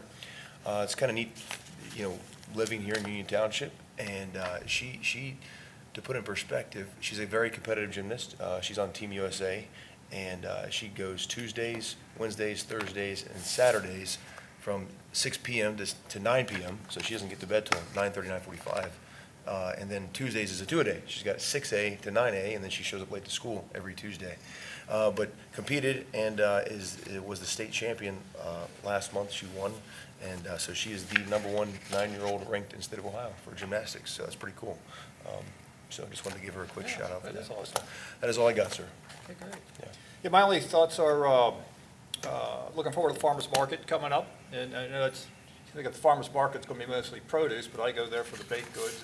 it's kinda neat, you know, living here in Union Township, and she, to put in perspective, she's a very competitive gymnast. She's on Team USA, and she goes Tuesdays, Wednesdays, Thursdays, and Saturdays from 6 p.m. to 9 p.m., so she doesn't get to bed till 9:30, 9:45. And then Tuesdays is a two-a-day. She's got 6A to 9A, and then she shows up late to school every Tuesday. But competed and was the state champion last month. She won, and so she is the #1 9-year-old ranked in the state of Ohio for gymnastics. So that's pretty cool. So I just wanted to give her a quick shout out for that is that. awesome. That is all I got, sir. Okay, great. Yeah. Yeah, my only thoughts are, looking forward to the farmer's market coming up, and I know I think at the farmer's market's gonna be mostly produce, but I go there for the baked goods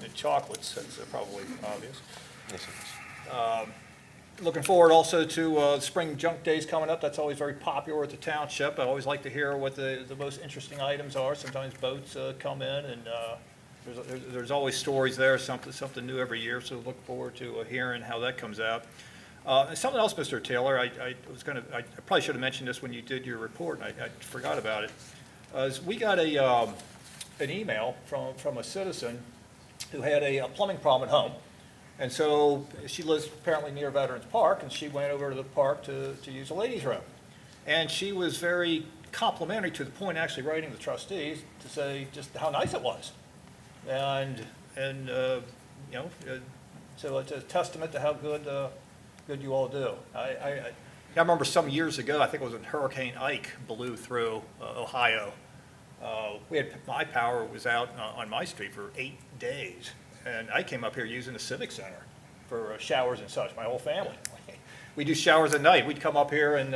and chocolates, that's probably obvious. Yes, it is. Looking forward also to spring junk days coming up. That's always very popular at the township. I always like to hear what the most interesting items are. Sometimes boats come in, and there's always stories there, something new every year, so look forward to hearing how that comes out. And something else, Mr. Taylor, I probably should have mentioned this when you did your report, and I forgot about it. Is we got an email from a citizen who had a plumbing problem at home. And so she lives apparently near Veterans Park, and she went over to the park to use the ladies' room. And she was very complimentary, to the point actually writing the trustees to say just how nice it was. And you know, so it's a testament to how good you all do. I remember some years ago, I think it was when Hurricane Ike blew through Ohio. My power was out on my street for 8 days. And I came up here using the Civic Center for showers and such, my whole family. We do showers at night. We'd come up here and,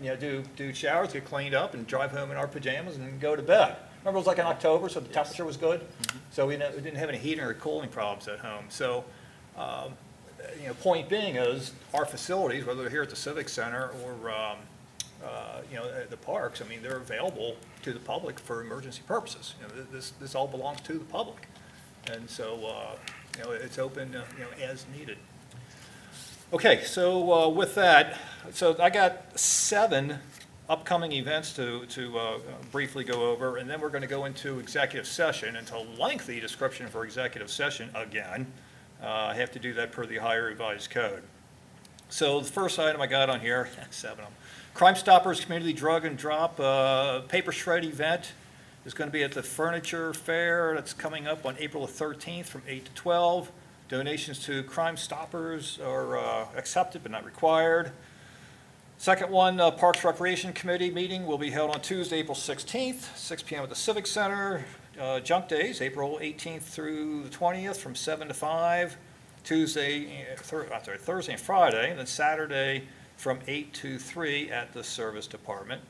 you know, do showers, get cleaned up, and drive home in our pajamas and go to bed. Remember, it was like in October, so the temperature was good? So we didn't have any heating or cooling problems at home. So, you know, point being is, our facilities, whether they're here at the Civic Center or, you know, at the parks, I mean, they're available to the public for emergency purposes. You know, this all belongs to the public. And so, you know, it's open, you know, as needed. Okay, so with that, so I got 7 upcoming events to briefly go over, and then we're going to go into executive session, into a lengthy description for executive session again. I have to do that per the Ohio Revised Code. So the first item I got on here, 7 of them, Crime Stoppers Community Drug and Drop Paper Shred event. Is going to be at the Furniture Fair. That's coming up on April the 13th from 8 to 12. Donations to Crime Stoppers are accepted but not required. Second one, Parks Recreation Committee meeting will be held on Tuesday, April 16th, 6 p.m. at the Civic Center. Junk Days, April 18th through the 20th from 7 to 5. Thursday and Friday, and then Saturday from 8 to 3 at the Service Department.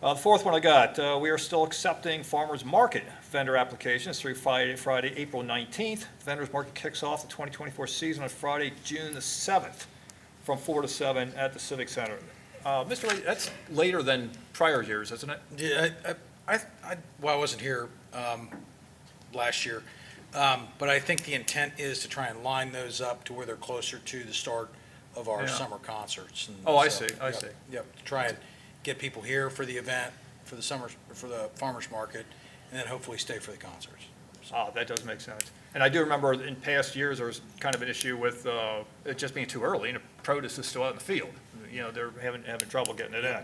The fourth one I got, we are still accepting farmers market vendor applications through Friday, April 19th. Vendors market kicks off the 2024 season on Friday, June the 7th, from 4 to 7 at the Civic Center. Mr. Ray, that's later than prior years, isn't it? Yeah, well, I wasn't here last year, but I think the intent is to try and line those up to where they're closer to the start of our Yeah. summer concerts. And Oh, I so, see, I yep, see. Yep, to try and get people here for the event, for the farmers market, and then hopefully stay for the concerts. Ah, that does make sense. And I do remember in past years, there was kind of an issue with it just being too early, and the produce is still out in the field. You know, they're having trouble getting it in.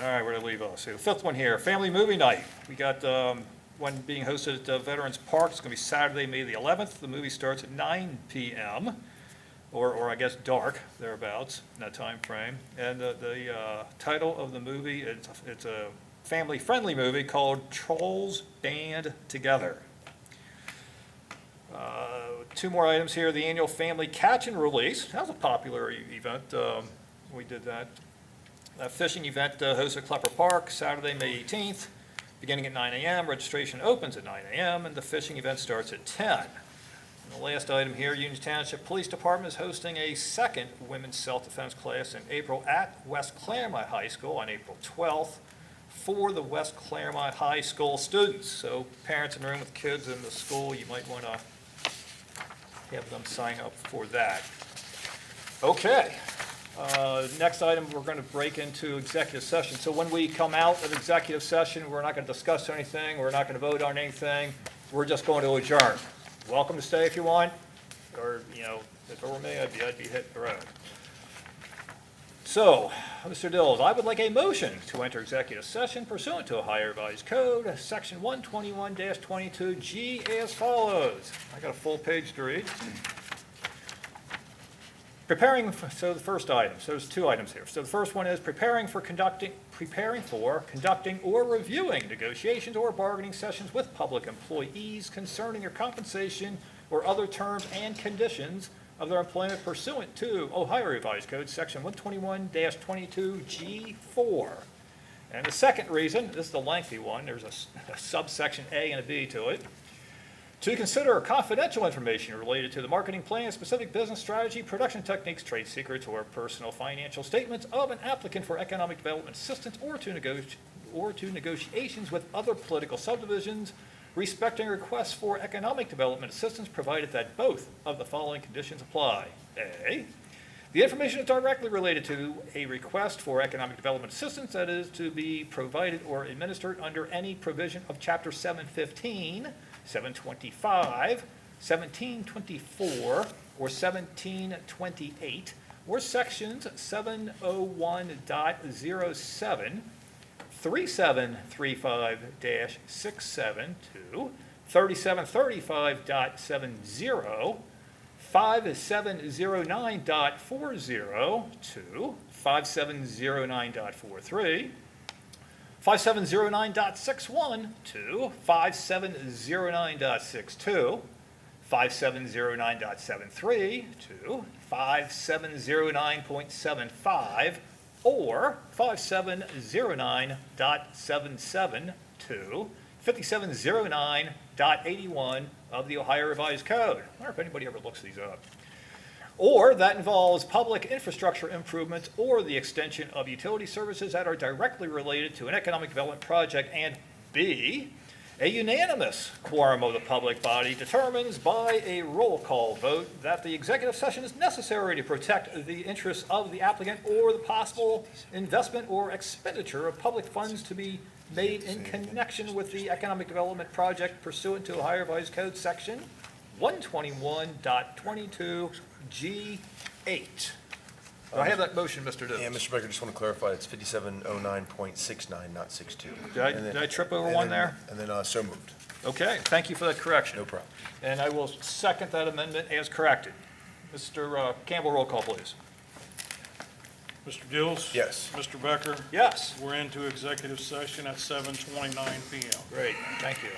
All right, where did I leave off? So the fifth one here, family movie night. We got one being hosted at Veterans Park. It's going to be Saturday, May the 11th. The movie starts at 9 p.m., or I guess dark, thereabouts, in that time frame. And the title of the movie, it's a family-friendly movie called Trolls Band Together. Two more items here. The annual family catch and release. That was a popular event. We did that. A fishing event hosted at Clermont Park, Saturday, May 18th, beginning at 9 a.m. Registration opens at 9 a.m., and the fishing event starts at 10. And the last item here, Union Township Police Department is hosting a second women's self-defense class in April at West Clermont High School on April 12th for the West Clermont High School students. So parents in the room with kids in the school, you might want to have them sign up for that. Okay. Next item, we're going to break into executive session. So when we come out of executive session, we're not going to discuss anything, we're not going to vote on anything, we're just going to adjourn. Welcome to stay if you want, or, you know, if it were me, I'd be hitting the road. So, Mr. Dills, I would like a motion to enter executive session pursuant to Ohio Revised Code, Section 121-22G as follows. I got a full page to read. So the first item, so there's two items here. So the first one is preparing for, conducting, or reviewing negotiations or bargaining sessions with public employees concerning their compensation or other terms and conditions of their employment pursuant to Ohio Revised Code, Section 121-22G4. And the second reason, this is the lengthy one, there's a subsection A and a B to it. To consider confidential information related to the marketing plan, specific business strategy, production techniques, trade secrets, or personal financial statements of an applicant for economic development assistance or to negotiations with other political subdivisions respecting requests for economic development assistance, provided that both of the following conditions apply. A, the information is directly related to a request for economic development assistance that is to be provided or administered under any provision of Chapter 715, 725, 1724, or 1728, or Sections 701.07, 3735-672, 3735.70, 5709.40, 5709.43, 5709.61 to 5709.62, 5709.73 to 5709.75, or 5709.77 to 5709.81 of the Ohio Revised Code. I wonder if anybody ever looks these up. Or that involves public infrastructure improvements or the extension of utility services that are directly related to an economic development project. And B, a unanimous quorum of the public body determines by a roll call vote that the executive session is necessary to protect the interests of the applicant or the possible investment or expenditure of public funds to be made in connection with the economic development project pursuant to Ohio Revised Code Section 121.22G8. Do I have that motion, Mr. Dills? Yeah, Mr. Baker, just want to clarify, it's 5709.69, not 62. Did I trip over one there? And then so moved. Okay, thank you for that correction. No problem. And I will second that amendment as corrected. Mr. Campbell, roll call, please. Mr. Dills? Yes. Mr. Becker? Yes. We're into executive session at 7:29 PM. Great, thank you.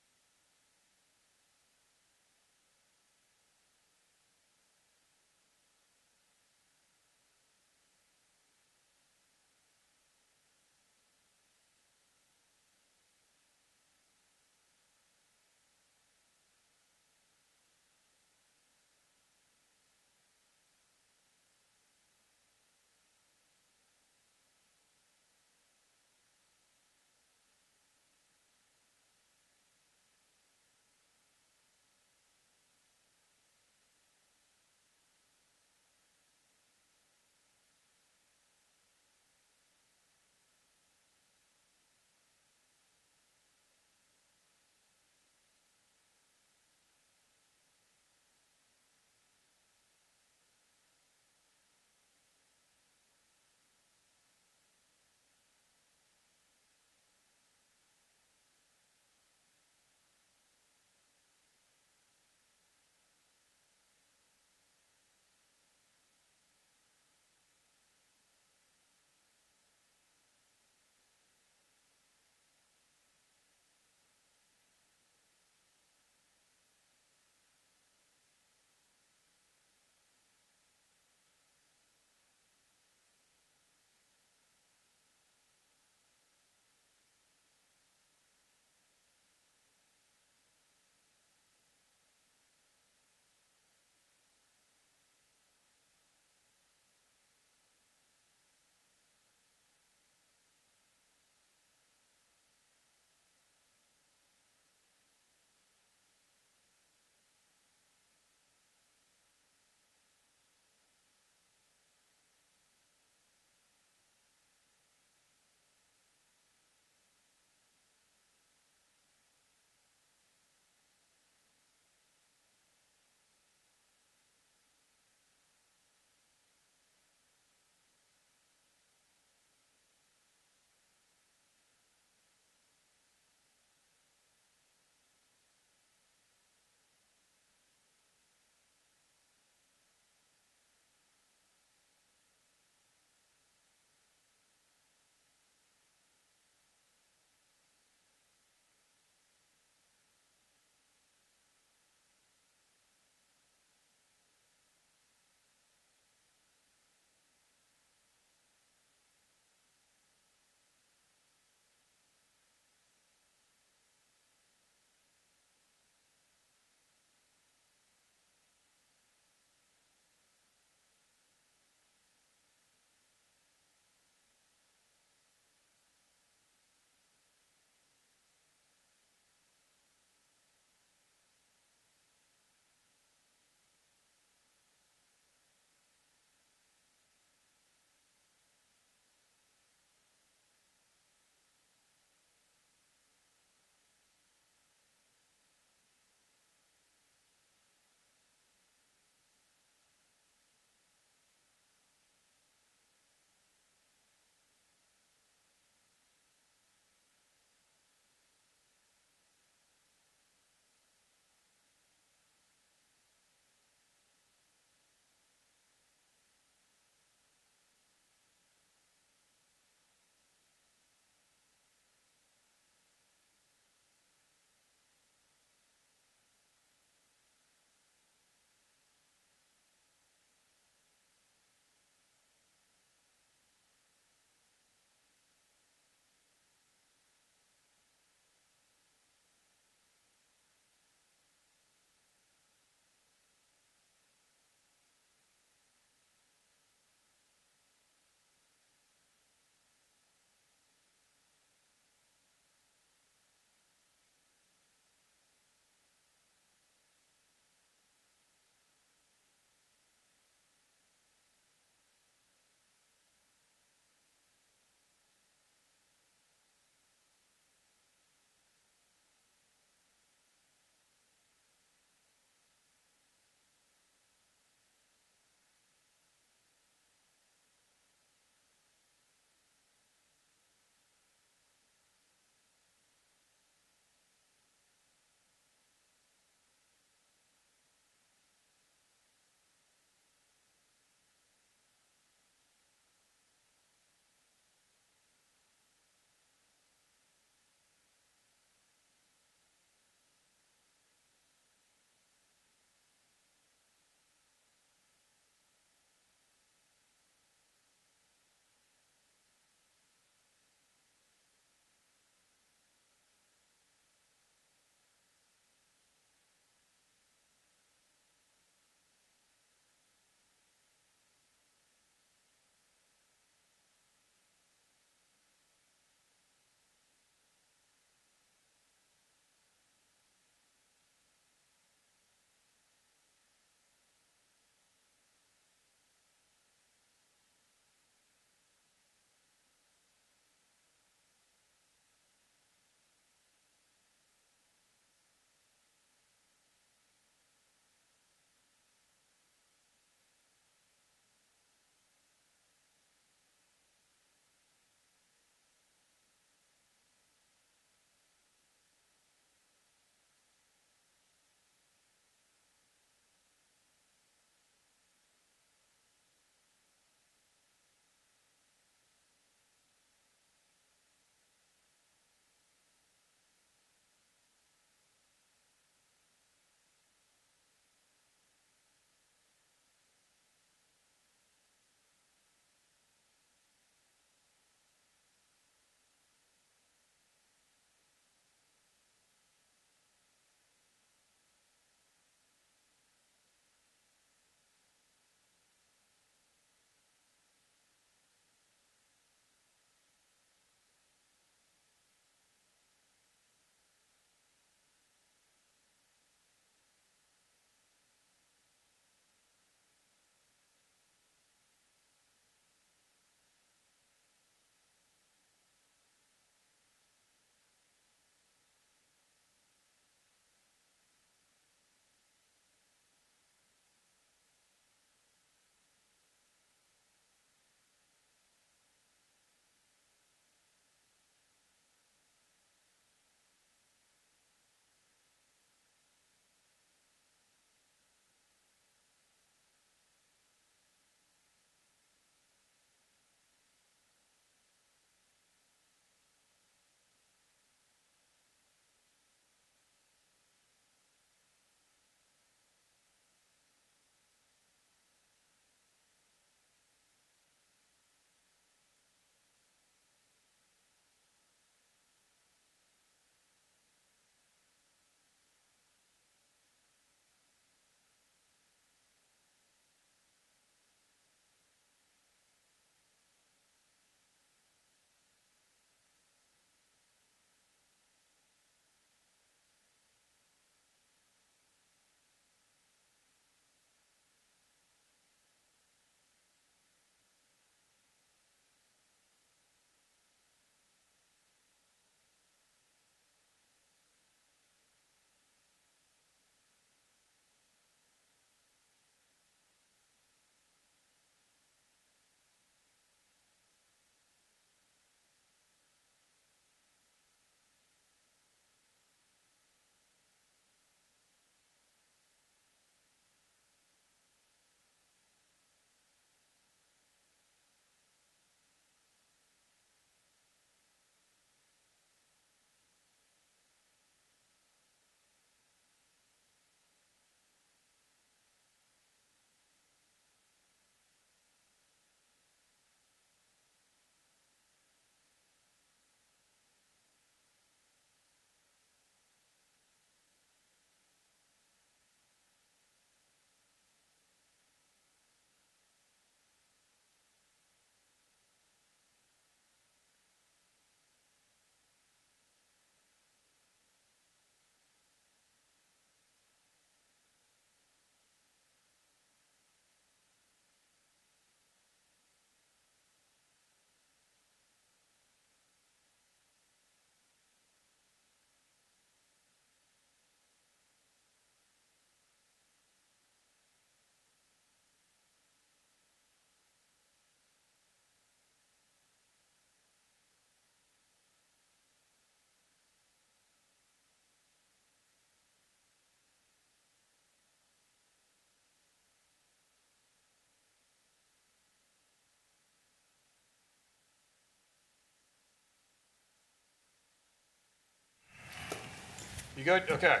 You good? Okay.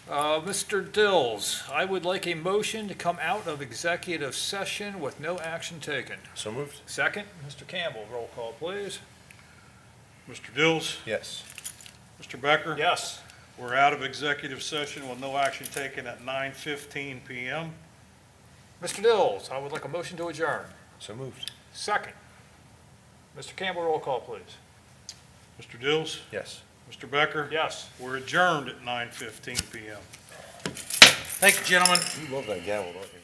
Mr. Dills, I would like a motion to come out of executive session with no action taken. So moved? Second, Mr. Campbell, roll call, please. Mr. Dills? Yes. Mr. Becker? Yes. We're out of executive session with no action taken at 9:15 PM. Mr. Dills, I would like a motion to adjourn. So moved? Second. Mr. Campbell, roll call, please. Mr. Dills? Yes. Mr. Becker? Yes. We're adjourned at 9:15 PM. Thank you, gentlemen. You love that gavel, don't you?